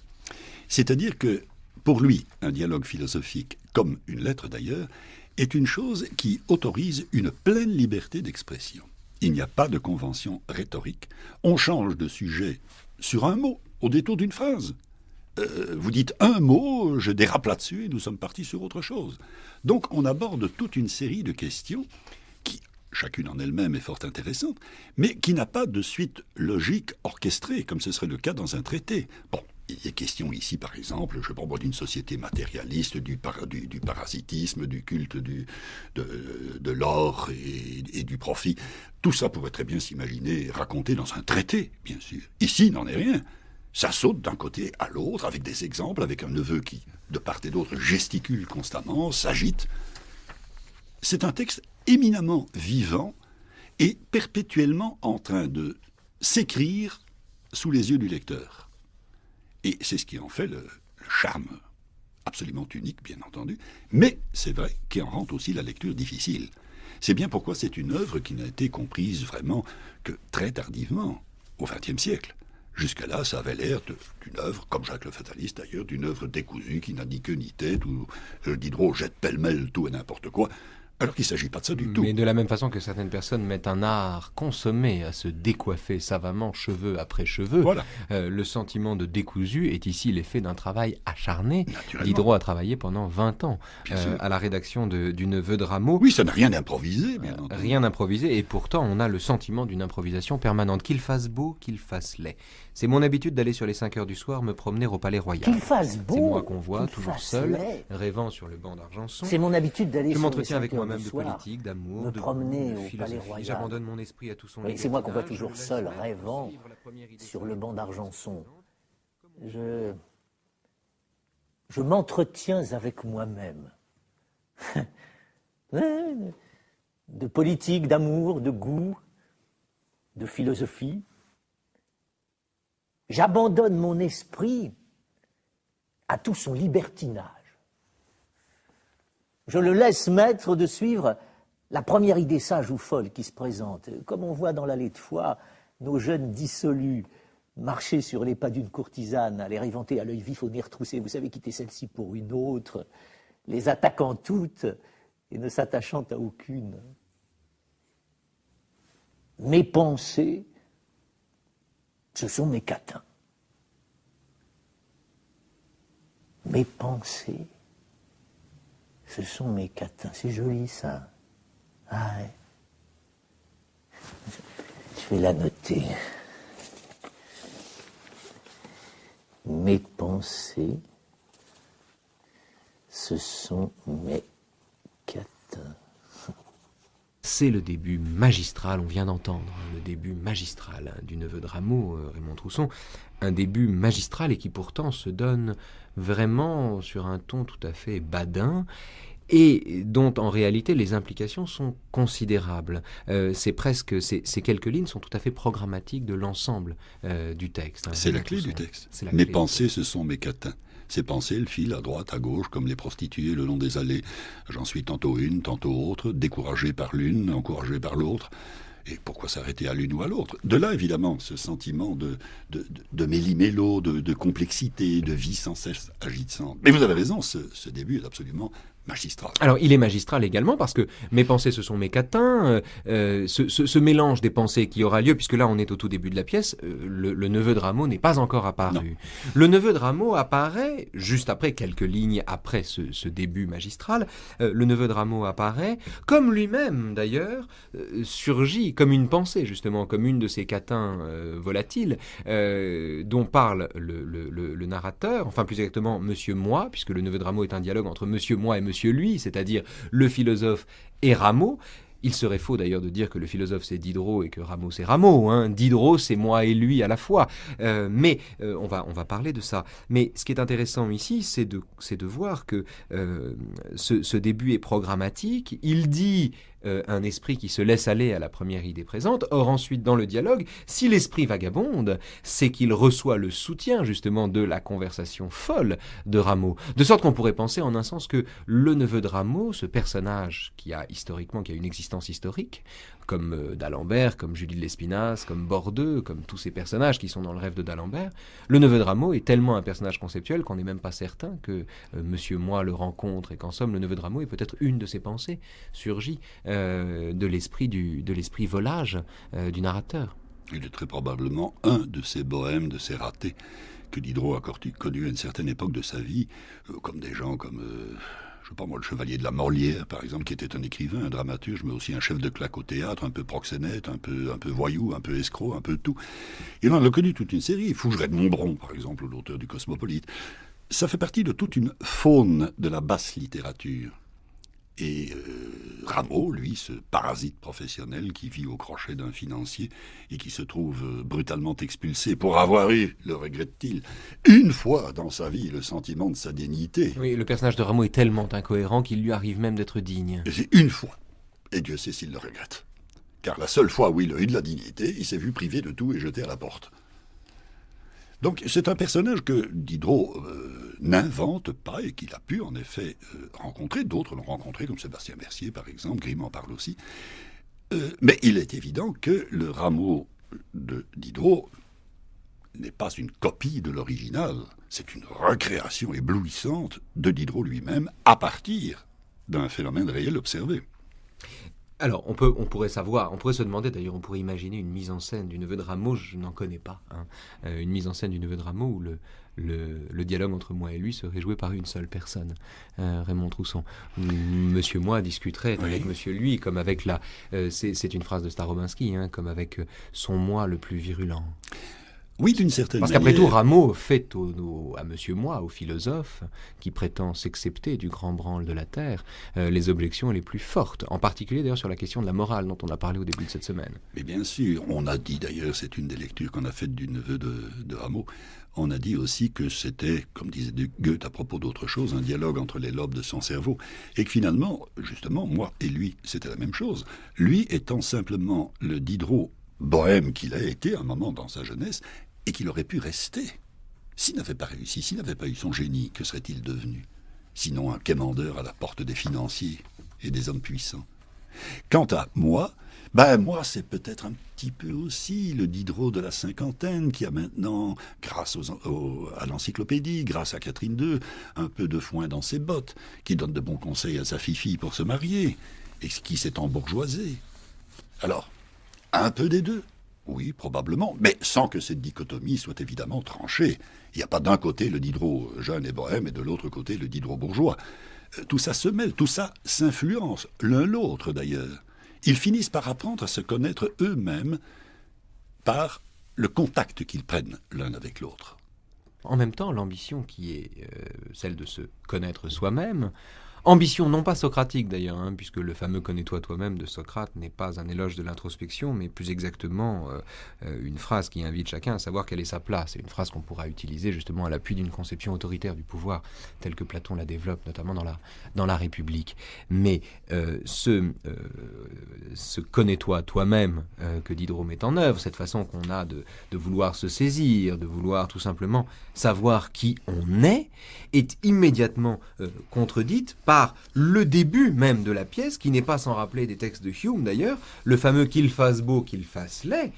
Speaker 4: C'est-à-dire que pour lui, un dialogue philosophique, comme une lettre d'ailleurs, est une chose qui autorise une pleine liberté d'expression. Il n'y a pas de convention rhétorique. On change de sujet sur un mot, au détour d'une phrase. Vous dites un mot, je dérape là-dessus et nous sommes partis sur autre chose. Donc on aborde toute une série de questions qui, chacune en elle-même, est fort intéressante, mais qui n'a pas de suite logique orchestrée, comme ce serait le cas dans un traité. Bon, il est question ici, par exemple, je parle d'une société matérialiste, du parasitisme, du culte de l'or et du profit. Tout ça pourrait très bien s'imaginer raconté dans un traité, bien sûr. Ici, il n'en est rien. Ça saute d'un côté à l'autre, avec des exemples, avec un neveu qui, de part et d'autre, gesticule constamment, s'agite. C'est un texte éminemment vivant et perpétuellement en train de s'écrire sous les yeux du lecteur. Et c'est ce qui en fait le charme absolument unique, bien entendu, mais c'est vrai qui en rend aussi la lecture difficile. C'est bien pourquoi c'est une œuvre qui n'a été comprise vraiment que très tardivement, au XXe siècle. Jusqu'à là, ça avait l'air d'une œuvre, comme Jacques le Fataliste d'ailleurs, d'une œuvre décousue qui n'a ni queue ni tête, où Diderot jette pêle-mêle tout et n'importe quoi. Alors qu'il ne s'agit pas de ça du tout.
Speaker 1: Mais de la même façon que certaines personnes mettent un art consommé à se décoiffer savamment, cheveux après cheveux, voilà. Le sentiment de décousu est ici l'effet d'un travail acharné. Diderot a travaillé pendant 20 ans à la rédaction du neveu de Rameau.
Speaker 4: Oui, ça n'a rien d'improvisé, bien entendu.
Speaker 1: Rien d'improvisé, et pourtant on a le sentiment d'une improvisation permanente. Qu'il fasse beau, qu'il fasse laid. C'est mon habitude d'aller sur les 5 heures du soir me promener au Palais Royal.
Speaker 5: Qu'il fasse beau.
Speaker 1: C'est moi qu'on voit, toujours seul, rêvant sur le banc d'Argenson.
Speaker 5: C'est mon habitude d'aller
Speaker 1: sur les 5 heures du soir. Je m'entretiens avec moi-même de politique, d'amour,
Speaker 5: me promener
Speaker 1: au Palais Royal. J'abandonne mon esprit à tout son
Speaker 5: c'est moi qu'on voit toujours seul, rêvant, sur le banc d'Argenson. Je m'entretiens avec moi-même. De politique, d'amour, de goût, de philosophie. J'abandonne mon esprit à tout son libertinage. Je le laisse maître de suivre la première idée sage ou folle qui se présente. Comme on voit dans l'allée de foire nos jeunes dissolus marcher sur les pas d'une courtisane, à les inventer à l'œil vif au nez retroussé, vous savez, quitter celle-ci pour une autre, les attaquant toutes et ne s'attachant à aucune. Mes pensées, ce sont mes catins. Mes pensées, ce sont mes catins. C'est joli, ça. Ah ouais. Je vais la noter. Mes pensées, ce sont mes catins.
Speaker 1: C'est le début magistral, on vient d'entendre, le début magistral du Neveu de Rameau, Raymond Trousson, un début magistral et qui pourtant se donne vraiment sur un ton tout à fait badin et dont en réalité les implications sont considérables. Ces quelques lignes sont tout à fait programmatiques de l'ensemble du texte.
Speaker 4: C'est la clé du texte.
Speaker 1: La
Speaker 4: mes
Speaker 1: clé
Speaker 4: pensées, ce sont mes catins. Ces pensées, elles filent à droite, à gauche, comme les prostituées le long des allées. J'en suis tantôt une, tantôt autre, découragé par l'une, encouragé par l'autre. Et pourquoi s'arrêter à l'une ou à l'autre? De là, évidemment, ce sentiment de méli-mélo, de complexité, de vie sans cesse agissante. Mais vous avez raison, ce début est absolument magistral.
Speaker 1: Alors, il est magistral également parce que mes pensées, ce sont mes catins. Ce mélange des pensées qui aura lieu, puisque là, on est au tout début de la pièce, le Neveu de Rameau n'est pas encore apparu.
Speaker 4: Non.
Speaker 1: Le Neveu de Rameau apparaît, juste après, quelques lignes après ce début magistral, le Neveu de Rameau apparaît, comme lui-même, d'ailleurs, surgit comme une pensée, justement, comme une de ces catins volatiles, dont parle le narrateur, enfin, plus exactement, Monsieur Moi, puisque le Neveu de Rameau est un dialogue entre Monsieur Moi et Monsieur Lui, c'est-à-dire le philosophe et Rameau. Il serait faux d'ailleurs de dire que le philosophe c'est Diderot et que Rameau c'est Rameau. Hein. Diderot c'est moi et lui à la fois. Mais on va parler de ça. Mais ce qui est intéressant ici, c'est de voir que ce début est programmatique. Il dit un esprit qui se laisse aller à la première idée présente. Or ensuite dans le dialogue, si l'esprit vagabonde, c'est qu'il reçoit le soutien justement de la conversation folle de Rameau. De sorte qu'on pourrait penser en un sens que le Neveu de Rameau, ce personnage qui a une existence historique, comme d'Alembert, comme Julie de Lespinasse, comme Bordeu, comme tous ces personnages qui sont dans le rêve de d'Alembert, le Neveu de Rameau est tellement un personnage conceptuel qu'on n'est même pas certain que Monsieur Moi le rencontre et qu'en somme le Neveu de Rameau est peut-être une de ses pensées surgie de l'esprit volage du narrateur.
Speaker 4: Il est très probablement un de ces bohèmes, de ces ratés que Diderot a connu à une certaine époque de sa vie, comme des gens comme... je sais pas moi, le Chevalier de la Morlière, par exemple, qui était un écrivain, un dramaturge, mais aussi un chef de claque au théâtre, un peu proxénète, un peu voyou, un peu escroc, un peu tout. Et on a connu toute une série. Fougeray de Montbron, par exemple, l'auteur du Cosmopolite. Ça fait partie de toute une faune de la basse littérature. Et Rameau, lui, ce parasite professionnel qui vit au crochet d'un financier et qui se trouve brutalement expulsé pour avoir eu, le regrette-t-il, une fois dans sa vie le sentiment de sa dignité.
Speaker 1: Oui, le personnage de Rameau est tellement incohérent qu'il lui arrive même d'être digne.
Speaker 4: Et c'est une fois. Et Dieu sait s'il le regrette. Car la seule fois où il a eu de la dignité, il s'est vu privé de tout et jeté à la porte. Donc c'est un personnage que Diderot n'invente pas et qu'il a pu en effet rencontrer. D'autres l'ont rencontré, comme Sébastien Mercier par exemple, Grimm en parle aussi. Mais il est évident que le Rameau de Diderot n'est pas une copie de l'original. C'est une recréation éblouissante de Diderot lui-même à partir d'un phénomène réel observé.
Speaker 1: Alors, on pourrait se demander, d'ailleurs, on pourrait imaginer une mise en scène du Neveu de Rameau, je n'en connais pas, hein, une mise en scène du Neveu de Rameau où le dialogue entre moi et lui serait joué par une seule personne, Raymond Trousson. Monsieur Moi discuterait avec Monsieur Lui, comme avec c'est une phrase de Starobinski, hein, comme avec son moi le plus virulent.
Speaker 4: Oui, d'une certaine
Speaker 1: manière. Parce qu'après tout, Rameau fait à Monsieur Moi, au philosophe, qui prétend s'excepter du grand branle de la Terre, les objections les plus fortes, en particulier d'ailleurs sur la question de la morale dont on a parlé au début de cette semaine.
Speaker 4: Mais bien sûr, on a dit d'ailleurs, c'est une des lectures qu'on a faites du Neveu de Rameau, on a dit aussi que c'était, comme disait Goethe à propos d'autre chose, un dialogue entre les lobes de son cerveau, et que finalement, justement, moi et lui, c'était la même chose. Lui étant simplement le Diderot bohème qu'il a été un moment dans sa jeunesse, et qu'il aurait pu rester. S'il n'avait pas réussi, s'il n'avait pas eu son génie, que serait-il devenu? Sinon un quémandeur à la porte des financiers et des hommes puissants. Quant à moi, moi c'est peut-être un petit peu aussi le Diderot de la cinquantaine qui a maintenant, grâce à l'encyclopédie, grâce à Catherine II, un peu de foin dans ses bottes, qui donne de bons conseils à sa fifi pour se marier, et qui s'est embourgeoisé. Alors, un peu des deux, oui, probablement, mais sans que cette dichotomie soit évidemment tranchée. Il n'y a pas d'un côté le Diderot jeune et bohème et de l'autre côté le Diderot bourgeois. Tout ça se mêle, tout ça s'influence, l'un l'autre d'ailleurs. Ils finissent par apprendre à se connaître eux-mêmes par le contact qu'ils prennent l'un avec l'autre.
Speaker 1: En même temps, l'ambition qui est celle de se connaître soi-même, ambition non pas socratique d'ailleurs, puisque le fameux « connais-toi toi-même » de Socrate n'est pas un éloge de l'introspection, mais plus exactement une phrase qui invite chacun à savoir quelle est sa place. C'est une phrase qu'on pourra utiliser justement à l'appui d'une conception autoritaire du pouvoir, telle que Platon la développe, notamment dans la République. Mais ce connais-toi toi-même que Diderot met en œuvre, cette façon qu'on a de vouloir se saisir, de vouloir tout simplement savoir qui on est immédiatement contredite par le début même de la pièce, qui n'est pas sans rappeler des textes de Hume d'ailleurs, le fameux « qu'il fasse beau, qu'il fasse laid »,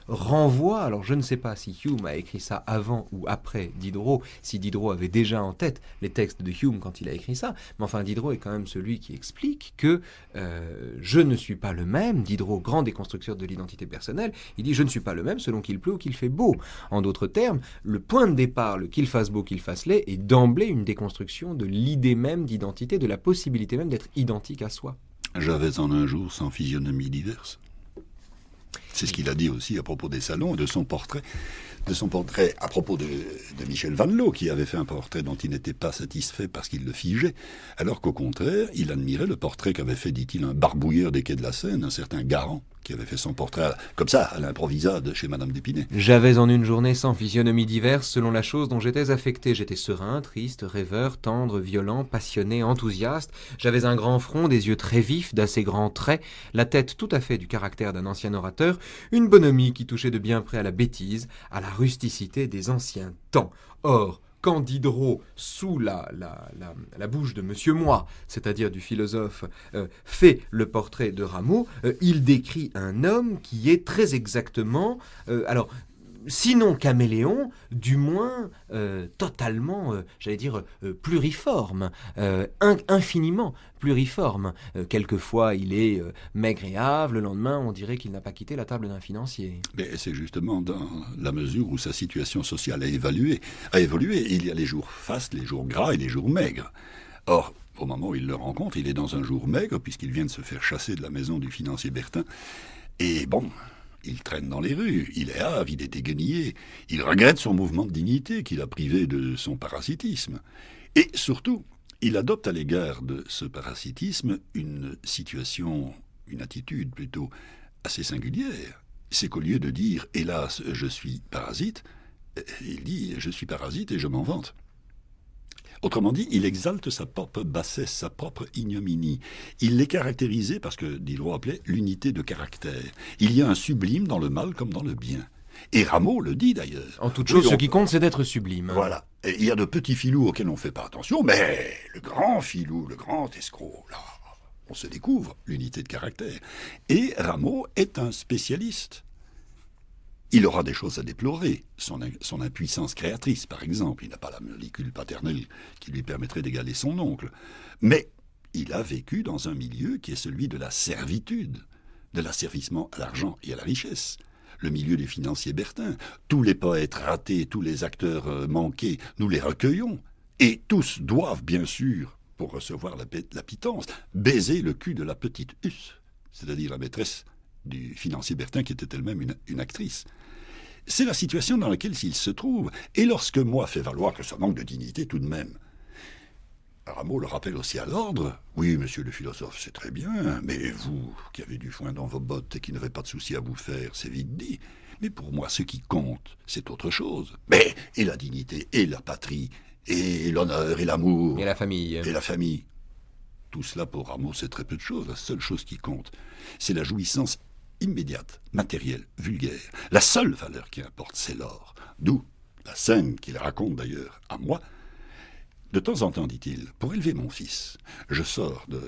Speaker 1: renvoie, alors je ne sais pas si Hume a écrit ça avant ou après Diderot, si Diderot avait déjà en tête les textes de Hume quand il a écrit ça, mais enfin Diderot est quand même celui qui explique que je ne suis pas le même. Diderot, grand déconstructeur de l'identité personnelle, il dit je ne suis pas le même selon qu'il pleut ou qu'il fait beau. En d'autres termes, le point de départ, le qu'il fasse beau, qu'il fasse laid, est d'emblée une déconstruction de l'idée même d'identité, de la possibilité même d'être identique à soi.
Speaker 4: J'avais en un jour 100 physionomies diverses. C'est ce qu'il a dit aussi à propos des salons et de son portrait à propos de Michel Vanloo, qui avait fait un portrait dont il n'était pas satisfait parce qu'il le figeait, alors qu'au contraire, il admirait le portrait qu'avait fait, dit-il, un barbouilleur des quais de la Seine, un certain Garand, qui avait fait son portrait comme ça, à l'improvisade, chez Madame d'Épinay.
Speaker 1: J'avais en une journée 100 physionomies diverses selon la chose dont j'étais affecté. J'étais serein, triste, rêveur, tendre, violent, passionné, enthousiaste. J'avais un grand front, des yeux très vifs, d'assez grands traits, la tête tout à fait du caractère d'un ancien orateur, une bonhomie qui touchait de bien près à la bêtise, à la rusticité des anciens temps. Or, quand Diderot, sous la bouche de Monsieur Moi, c'est-à-dire du philosophe, fait le portrait de Rameau, il décrit un homme qui est très exactement... sinon caméléon, du moins totalement, pluriforme, infiniment pluriforme. Quelquefois, il est maigre et hâve, le lendemain, on dirait qu'il n'a pas quitté la table d'un financier.
Speaker 4: Mais c'est justement dans la mesure où sa situation sociale a évolué. Il y a les jours fastes, les jours gras et les jours maigres. Or, au moment où il le rencontre, il est dans un jour maigre, puisqu'il vient de se faire chasser de la maison du financier Bertin. Et bon... il traîne dans les rues, il est hâve, il est déguenillé, il regrette son mouvement de dignité qu'il a privé de son parasitisme. Et surtout, il adopte à l'égard de ce parasitisme une attitude plutôt assez singulière. C'est qu'au lieu de dire « hélas, je suis parasite », il dit « je suis parasite et je m'en vante ». Autrement dit, il exalte sa propre bassesse, sa propre ignominie. Il l'est caractérisé parce que Diderot appelait l'unité de caractère. Il y a un sublime dans le mal comme dans le bien. Et Rameau le dit d'ailleurs.
Speaker 1: En toute chose, ce qui compte, c'est d'être sublime.
Speaker 4: Voilà. Et il y a de petits filous auxquels on ne fait pas attention, mais le grand filou, le grand escroc, là, on se découvre l'unité de caractère. Et Rameau est un spécialiste. Il aura des choses à déplorer, son impuissance créatrice, par exemple. Il n'a pas la molécule paternelle qui lui permettrait d'égaler son oncle. Mais il a vécu dans un milieu qui est celui de la servitude, de l'asservissement à l'argent et à la richesse. Le milieu des financiers Bertin. Tous les poètes ratés, tous les acteurs manqués, nous les recueillons. Et tous doivent, bien sûr, pour recevoir la pitance, baiser le cul de la petite Huss, c'est-à-dire la maîtresse du financier Bertin, qui était elle-même une actrice. C'est la situation dans laquelle il se trouve. Et lorsque Moi fait valoir que ça manque de dignité tout de même, Rameau le rappelle aussi à l'ordre. Oui, monsieur le philosophe, c'est très bien, mais vous, qui avez du foin dans vos bottes et qui n'avez pas de souci à vous faire, c'est vite dit. Mais pour moi, ce qui compte, c'est autre chose. Mais, et la dignité, et la patrie, et l'honneur, et l'amour...
Speaker 1: Et la famille.
Speaker 4: Et la famille. Tout cela, pour Rameau, c'est très peu de choses. La seule chose qui compte, c'est la jouissance immédiate, matérielle, vulgaire. La seule valeur qui importe, c'est l'or. D'où la scène qu'il raconte d'ailleurs à moi. De temps en temps, dit-il, pour élever mon fils, je sors de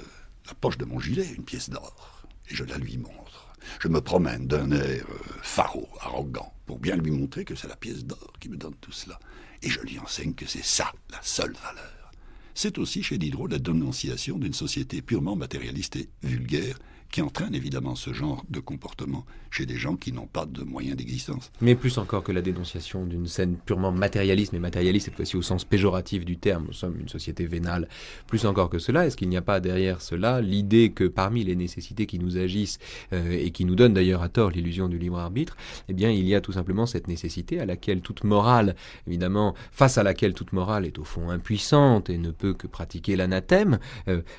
Speaker 4: la poche de mon gilet une pièce d'or et je la lui montre. Je me promène d'un air faraud, arrogant, pour bien lui montrer que c'est la pièce d'or qui me donne tout cela. Et je lui enseigne que c'est ça, la seule valeur. C'est aussi chez Diderot la dénonciation d'une société purement matérialiste et vulgaire qui entraîne évidemment ce genre de comportement chez des gens qui n'ont pas de moyens d'existence.
Speaker 1: Mais plus encore que la dénonciation d'une scène purement matérialiste, mais matérialiste cette fois-ci au sens péjoratif du terme, nous sommes une société vénale, plus encore que cela, est-ce qu'il n'y a pas derrière cela l'idée que parmi les nécessités qui nous agissent et qui nous donnent d'ailleurs à tort l'illusion du libre arbitre, eh bien il y a tout simplement cette nécessité à laquelle toute morale, évidemment, face à laquelle toute morale est au fond impuissante et ne peut que pratiquer l'anathème,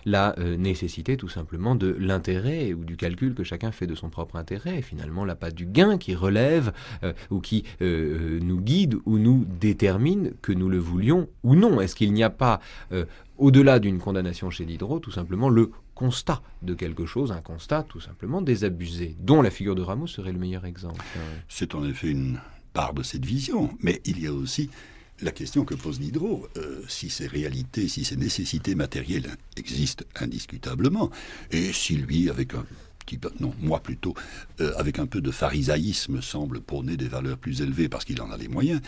Speaker 1: la nécessité tout simplement de l'intérêt ou du calcul que chacun fait de son propre intérêt, finalement l'appât du gain qui relève ou qui nous guide ou nous détermine que nous le voulions ou non. Est-ce qu'il n'y a pas, au-delà d'une condamnation chez Diderot, tout simplement le constat de quelque chose, un constat tout simplement désabusé, dont la figure de Rameau serait le meilleur exemple?
Speaker 4: C'est en effet une part de cette vision, mais il y a aussi la question que pose Diderot, si ces réalités, si ces nécessités matérielles existent indiscutablement, et si lui, avec un petit peu, non, moi plutôt, avec un peu de pharisaïsme, semble prôner des valeurs plus élevées parce qu'il en a les moyens,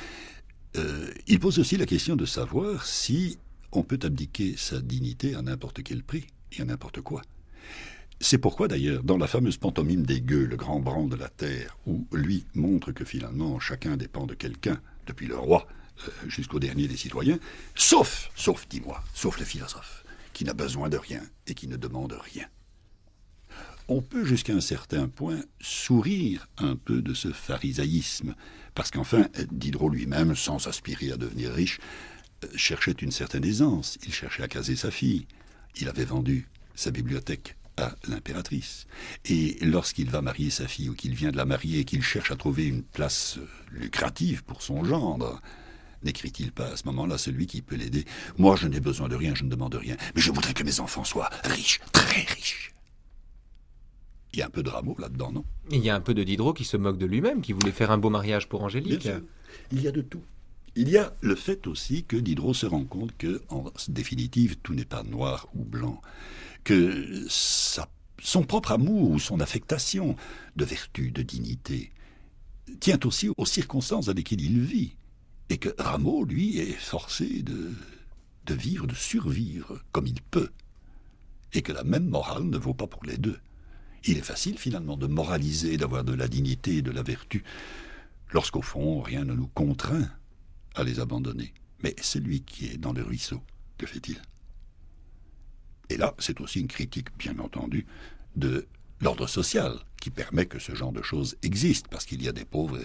Speaker 4: il pose aussi la question de savoir si on peut abdiquer sa dignité à n'importe quel prix et à n'importe quoi. C'est pourquoi d'ailleurs, dans la fameuse pantomime des gueux, le grand branle de la terre, où lui montre que finalement chacun dépend de quelqu'un, depuis le roi jusqu'au dernier des citoyens, sauf, dis-moi, sauf le philosophe, qui n'a besoin de rien et qui ne demande rien. On peut jusqu'à un certain point sourire un peu de ce pharisaïsme, parce qu'enfin, Diderot lui-même, sans aspirer à devenir riche, cherchait une certaine aisance, il cherchait à caser sa fille, il avait vendu sa bibliothèque à l'impératrice. Et lorsqu'il va marier sa fille ou qu'il vient de la marier et qu'il cherche à trouver une place lucrative pour son gendre, n'écrit-il pas à ce moment-là celui qui peut l'aider? Moi, je n'ai besoin de rien, je ne demande rien, mais je voudrais que mes enfants soient riches, très riches. Il y a un peu de Rameau là-dedans, non?
Speaker 1: Il y a un peu de Diderot qui se moque de lui-même, qui voulait faire un beau mariage pour Angélique.
Speaker 4: Bien sûr. Il y a de tout. Il y a le fait aussi que Diderot se rend compte que, en définitive, tout n'est pas noir ou blanc, que son propre amour ou son affectation de vertu, de dignité, tient aussi aux circonstances dans lesquelles il vit. Et que Rameau, lui, est forcé de vivre, de survivre comme il peut. Et que la même morale ne vaut pas pour les deux. Il est facile, finalement, de moraliser, d'avoir de la dignité et de la vertu, lorsqu'au fond, rien ne nous contraint à les abandonner. Mais celui qui est dans le ruisseau, que fait-il? Et là, c'est aussi une critique, bien entendu, de l'ordre social, qui permet que ce genre de choses existe, parce qu'il y a des pauvres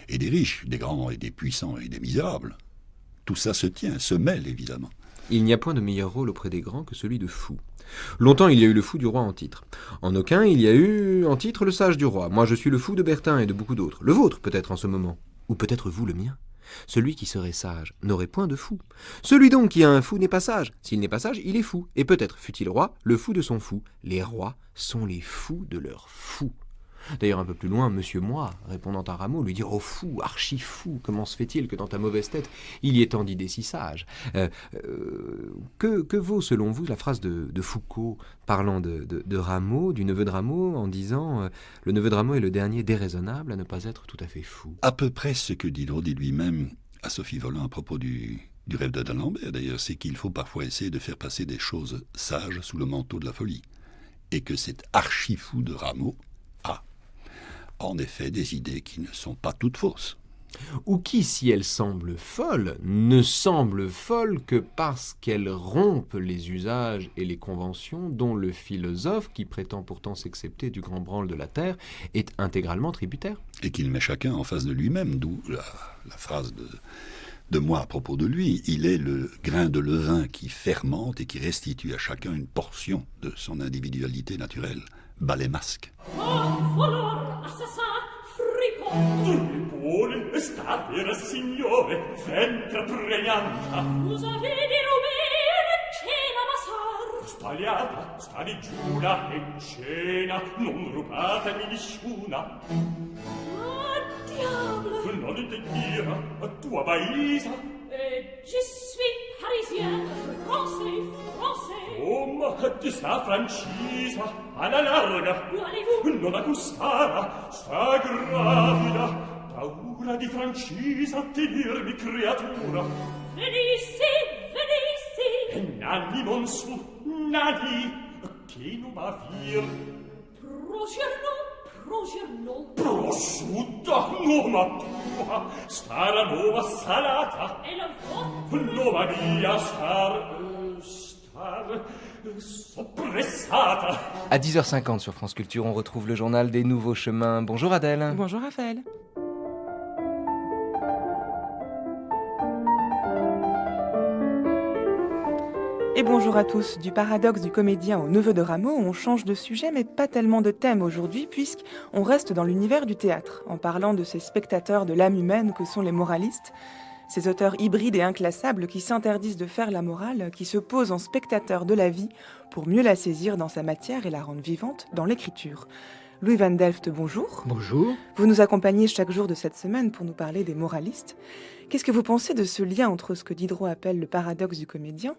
Speaker 4: et des riches, des grands et des puissants et des misérables. Tout ça se tient, se mêle, évidemment.
Speaker 1: Il n'y a point de meilleur rôle auprès des grands que celui de fou. Longtemps, il y a eu le fou du roi en titre. En aucun, il y a eu en titre le sage du roi. Moi, je suis le fou de Bertin et de beaucoup d'autres. Le vôtre, peut-être, en ce moment. Ou peut-être vous, le mien. Celui qui serait sage n'aurait point de fou. Celui donc qui a un fou n'est pas sage. S'il n'est pas sage, il est fou. Et peut-être, fût-il roi, le fou de son fou. Les rois sont les fous de leurs fous. D'ailleurs, un peu plus loin, Monsieur Moi, répondant à Rameau, lui dit « Oh fou, archi-fou, comment se fait-il que dans ta mauvaise tête, il y ait tant d'idées si sages ?» Que vaut, selon vous, la phrase de Foucault, parlant de Rameau, du neveu de Rameau, en disant « Le neveu de Rameau est le dernier déraisonnable à ne pas être tout à fait fou ».
Speaker 4: À peu près ce que Diderot dit lui-même à Sophie Volant à propos du rêve de d'Alembert, d'ailleurs, c'est qu'il faut parfois essayer de faire passer des choses sages sous le manteau de la folie. Et que cet archi-fou de Rameau a en effet des idées qui ne sont pas toutes fausses.
Speaker 1: Ou qui, si elles semblent folles, ne semblent folles que parce qu'elles rompent les usages et les conventions dont le philosophe, qui prétend pourtant s'excepter du grand branle de la terre, est intégralement tributaire.
Speaker 4: Et qu'il met chacun en face de lui-même, d'où la phrase de Moi à propos de lui. Il est le grain de levain qui fermente et qui restitue à chacun une portion de son individualité naturelle. Bas les masques.
Speaker 9: Stavere, signore, ventre pregnanta. Usa vedi rumene, cena basar. sbagliata, sta digiuna e in cena, non rubatemi nessuna.
Speaker 10: Diable!
Speaker 9: Non intendira, a tua Baisa.
Speaker 10: Je suis parisien, français.
Speaker 9: Come ti sta francisa, alla larga.
Speaker 10: Où allez-vous?
Speaker 9: Non accostara, sta gravida. Paura di francisa, tenermi creatura.
Speaker 10: Venissi!
Speaker 9: E nanni non su, nanni, che non va vir.
Speaker 10: Progerno.
Speaker 9: Prosciutta, noma tua, stara nuova salata.
Speaker 10: E la vostra?
Speaker 9: Noma mia, star soppressata.
Speaker 1: À 10h50 sur France Culture, on retrouve le journal des Nouveaux Chemins. Bonjour Adèle.
Speaker 11: Bonjour Raphaël. Et bonjour à tous. Du paradoxe du comédien au neveu de Rameau, on change de sujet mais pas tellement de thème aujourd'hui puisqu'on reste dans l'univers du théâtre en parlant de ces spectateurs de l'âme humaine que sont les moralistes, ces auteurs hybrides et inclassables qui s'interdisent de faire la morale, qui se posent en spectateurs de la vie pour mieux la saisir dans sa matière et la rendre vivante dans l'écriture. Louis Van Delft, bonjour.
Speaker 12: Bonjour.
Speaker 11: Vous nous accompagnez chaque jour de cette semaine pour nous parler des moralistes. Qu'est-ce que vous pensez de ce lien entre ce que Diderot appelle le paradoxe du comédien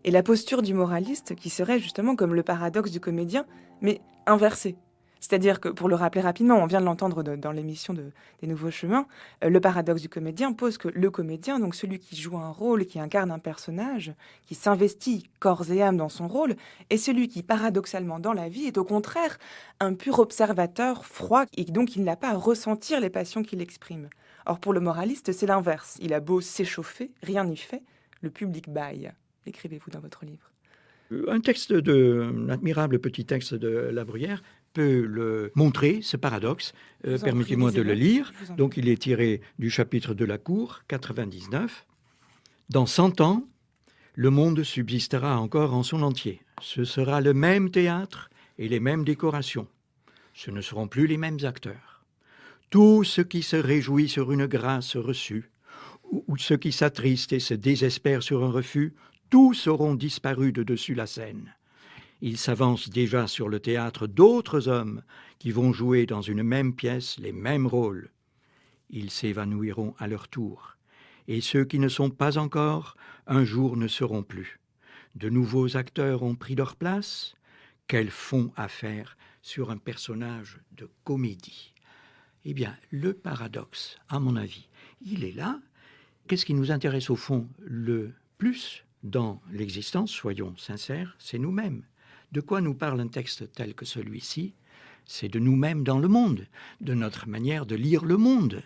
Speaker 11: et la posture du moraliste qui serait justement comme le paradoxe du comédien, mais inversé? C'est-à-dire que, pour le rappeler rapidement, on vient de l'entendre dans l'émission des Nouveaux Chemins, le paradoxe du comédien pose que le comédien, donc celui qui joue un rôle, qui incarne un personnage, qui s'investit corps et âme dans son rôle, est celui qui, paradoxalement, dans la vie, est au contraire un pur observateur froid et donc il n'a pas à ressentir les passions qu'il exprime. Or, pour le moraliste, c'est l'inverse. Il a beau s'échauffer, rien n'y fait, le public bâille. Écrivez-vous dans votre livre.
Speaker 12: Un admirable petit texte de La Bruyère peut le montrer, ce paradoxe. Permettez-moi de le lire. Donc, il est tiré du chapitre de la Cour, 99. Dans 100 ans, le monde subsistera encore en son entier. Ce sera le même théâtre et les mêmes décorations. Ce ne seront plus les mêmes acteurs. Tout ce qui se réjouit sur une grâce reçue, ou ceux qui s'attristent et se désespèrent sur un refus, tous auront disparu de dessus la scène. Il s'avance déjà sur le théâtre d'autres hommes qui vont jouer dans une même pièce les mêmes rôles. Ils s'évanouiront à leur tour. Et ceux qui ne sont pas encore, un jour ne seront plus. De nouveaux acteurs ont pris leur place. Quel fond à faire sur un personnage de comédie? Eh bien, le paradoxe, à mon avis, il est là. Qu'est-ce qui nous intéresse au fond le plus dans l'existence, soyons sincères, c'est nous-mêmes. De quoi nous parle un texte tel que celui-ci? C'est de nous-mêmes dans le monde, de notre manière de lire le monde.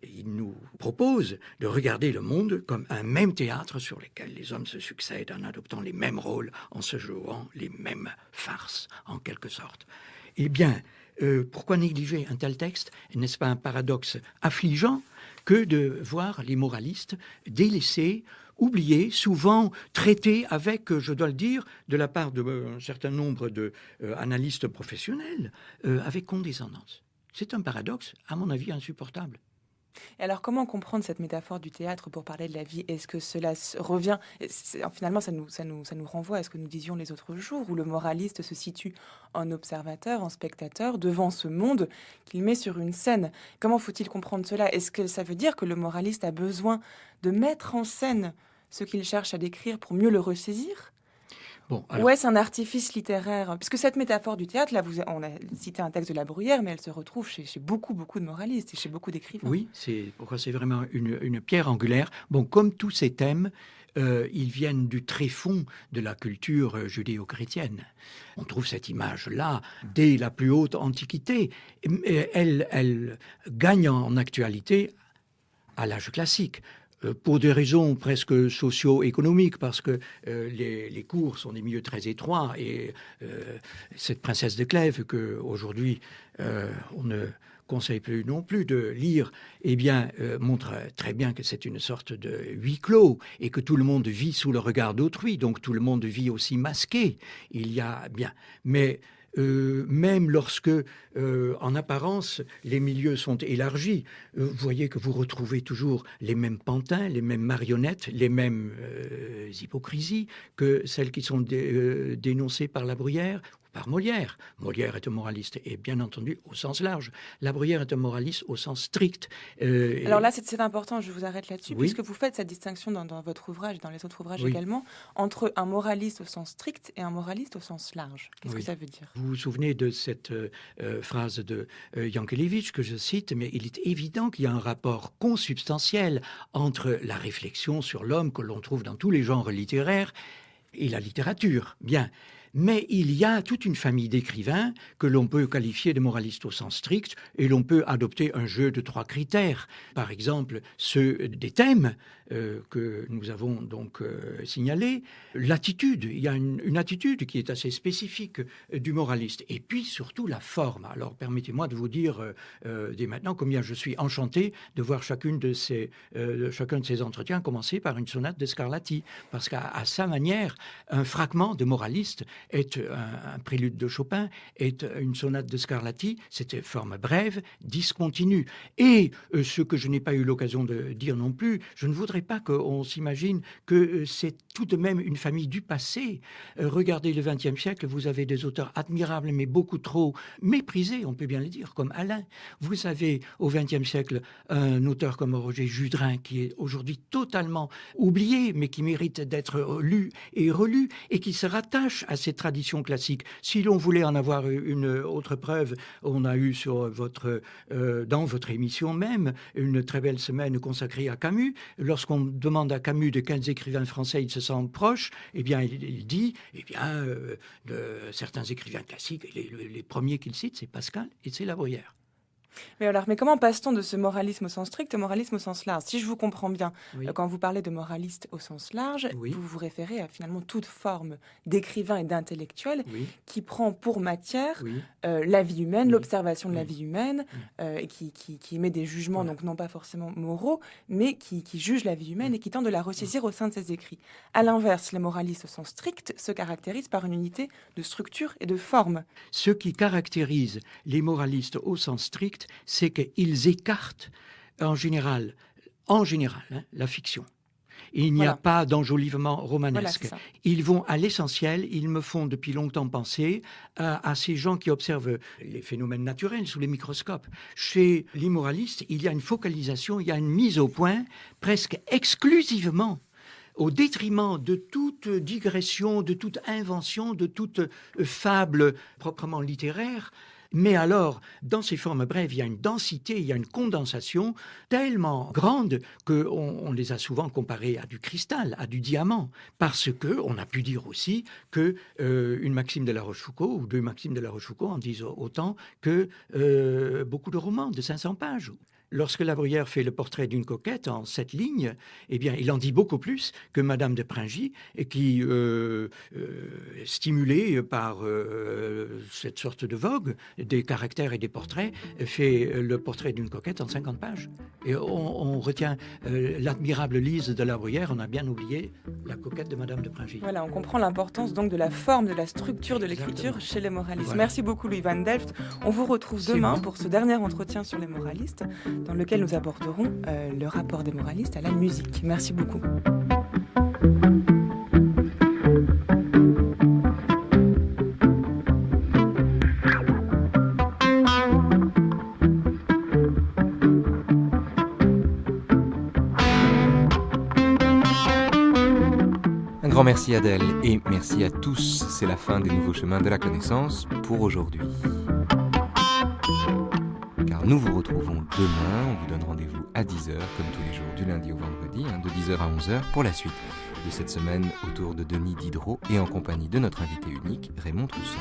Speaker 12: Et il nous propose de regarder le monde comme un même théâtre sur lequel les hommes se succèdent en adoptant les mêmes rôles, en se jouant les mêmes farces, en quelque sorte. Eh bien, pourquoi négliger un tel texte? N'est-ce pas un paradoxe affligeant que de voir les moralistes délaissés, oubliés, souvent traités avec, je dois le dire, de la part d'un certain nombre d'analystes professionnels, avec condescendance. C'est un paradoxe, à mon avis, insupportable.
Speaker 11: Et alors, comment comprendre cette métaphore du théâtre pour parler de la vie? Est-ce que cela revient... Finalement, ça nous renvoie à ce que nous disions les autres jours, où le moraliste se situe en observateur, en spectateur, devant ce monde qu'il met sur une scène. Comment faut-il comprendre cela? Est-ce que ça veut dire que le moraliste a besoin de mettre en scène ce qu'il cherche à décrire pour mieux le ressaisir?
Speaker 12: Bon, alors...
Speaker 11: Ou est-ce un artifice littéraire? Puisque cette métaphore du théâtre, là, on a cité un texte de La Bruyère, mais elle se retrouve chez beaucoup de moralistes et chez beaucoup d'écrivains.
Speaker 12: Oui, c'est vraiment une pierre angulaire. Bon, comme tous ces thèmes, ils viennent du tréfonds de la culture judéo-chrétienne. On trouve cette image-là dès la plus haute Antiquité. Elle gagne en actualité à l'âge classique. Pour des raisons presque socio-économiques, parce que les cours sont des milieux très étroits, et cette princesse de Clèves, qu'aujourd'hui on ne conseille plus non plus de lire, eh bien, montre très bien que c'est une sorte de huis clos, et que tout le monde vit sous le regard d'autrui, donc tout le monde vit aussi masqué. Il y a bien... Mais même lorsque, en apparence, les milieux sont élargis. Vous voyez que vous retrouvez toujours les mêmes pantins, les mêmes marionnettes, les mêmes hypocrisies que celles qui sont dénoncées par La Bruyère, par Molière. Molière est un moraliste, et bien entendu au sens large. La Bruyère est un moraliste au sens strict.
Speaker 11: Alors là, c'est important, je vous arrête là-dessus,
Speaker 12: oui.
Speaker 11: puisque vous faites cette distinction dans votre ouvrage, dans les autres ouvrages
Speaker 12: oui.
Speaker 11: également, entre un moraliste au sens strict et un moraliste au sens large. Qu'est-ce
Speaker 12: oui.
Speaker 11: que ça veut dire?
Speaker 12: Vous vous souvenez de cette phrase de Jankélévitch que je cite, mais il est évident qu'il y a un rapport consubstantiel entre la réflexion sur l'homme que l'on trouve dans tous les genres littéraires et la littérature. Bien. Mais il y a toute une famille d'écrivains que l'on peut qualifier de moralistes au sens strict et l'on peut adopter un jeu de 3 critères. Par exemple, ceux des thèmes que nous avons donc signalés. L'attitude, il y a une attitude qui est assez spécifique du moraliste. Et puis surtout la forme. Alors permettez-moi de vous dire dès maintenant combien je suis enchanté de voir chacun de ces entretiens commencer par une sonate de Scarlatti. Parce qu'à sa manière, un fragment de moraliste est un prélude de Chopin, est une sonate de Scarlatti, c'était forme brève, discontinue. Et ce que je n'ai pas eu l'occasion de dire non plus, je ne voudrais pas qu'on s'imagine que c'est tout de même une famille du passé. Regardez le XXe siècle, vous avez des auteurs admirables, mais beaucoup trop méprisés, on peut bien le dire, comme Alain. Vous avez au XXe siècle un auteur comme Roger Judrin, qui est aujourd'hui totalement oublié, mais qui mérite d'être lu et relu, et qui se rattache à cette tradition classique. Si l'on voulait en avoir une autre preuve, on a eu dans votre émission même une très belle semaine consacrée à Camus. Lorsqu'on demande à Camus de quels écrivains français il se sent proche, eh bien, il dit de certains écrivains classiques, les premiers qu'il cite, c'est Pascal et c'est La Bruyère.
Speaker 11: Mais comment passe-t-on de ce moralisme au sens strict au moralisme au sens large? Si je vous comprends bien,
Speaker 12: oui.
Speaker 11: Quand vous parlez de moraliste au sens large,
Speaker 12: oui.
Speaker 11: vous vous référez à finalement toute forme d'écrivain et d'intellectuel
Speaker 12: oui.
Speaker 11: qui prend pour matière
Speaker 12: oui.
Speaker 11: la vie humaine,
Speaker 12: oui.
Speaker 11: l'observation de
Speaker 12: oui.
Speaker 11: la vie humaine, et qui émet des jugements,
Speaker 12: voilà.
Speaker 11: donc non pas forcément moraux, mais qui juge la vie humaine et qui tente de la ressaisir au sein de ses écrits. À l'inverse, les moralistes au sens strict se caractérisent par une unité de structure et de forme.
Speaker 12: Ce qui caractérise les moralistes au sens strict, c'est qu'ils écartent en général, la fiction. Il n'y a pas d'enjolivement romanesque.
Speaker 11: Voilà,
Speaker 12: ils vont à l'essentiel, ils me font depuis longtemps penser à ces gens qui observent les phénomènes naturels sous les microscopes. Chez les moralistes, il y a une focalisation, il y a une mise au point presque exclusivement au détriment de toute digression, de toute invention, de toute fable proprement littéraire. Mais alors, dans ces formes brèves, il y a une densité, il y a une condensation tellement grande qu'on les a souvent comparées à du cristal, à du diamant. Parce qu'on a pu dire aussi qu'une Maxime de La Rochefoucauld ou 2 Maximes de La Rochefoucauld en disent autant que beaucoup de romans de 500 pages. Lorsque La Bruyère fait le portrait d'une coquette en 7 lignes, eh bien, il en dit beaucoup plus que Madame de Pringy, qui, stimulée par cette sorte de vogue des caractères et des portraits, fait le portrait d'une coquette en 50 pages. Et on retient l'admirable Lise de La Bruyère, on a bien oublié la coquette de Madame de Pringy.
Speaker 11: Voilà, on comprend l'importance donc de la forme, de la structure de l'écriture chez les moralistes. Voilà. Merci beaucoup Louis Van Delft. On vous retrouve demain pour ce dernier entretien sur les moralistes, dans lequel nous aborderons le rapport des moralistes à la musique. Merci beaucoup.
Speaker 1: Un grand merci Adèle et merci à tous. C'est la fin des Nouveaux Chemins de la Connaissance pour aujourd'hui. Car nous vous retrouvons demain, on vous donne rendez-vous à 10h, comme tous les jours du lundi au vendredi, de 10h à 11h pour la suite de cette semaine autour de Denis Diderot et en compagnie de notre invité unique, Raymond Trousseau.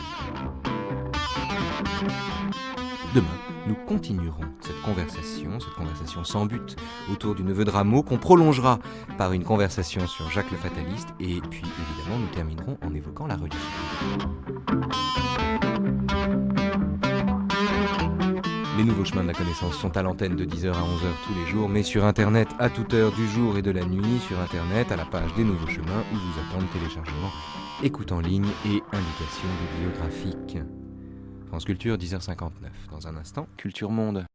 Speaker 1: Demain, nous continuerons cette conversation sans but autour du neveu de Rameau qu'on prolongera par une conversation sur Jacques le Fataliste et puis évidemment nous terminerons en évoquant la religion. Les Nouveaux Chemins de la Connaissance sont à l'antenne de 10h à 11h tous les jours, mais sur Internet à toute heure du jour et de la nuit, sur Internet à la page des Nouveaux Chemins où vous attendent téléchargement, écoute en ligne et indications bibliographiques. France Culture, 10h59. Dans un instant, Culture Monde.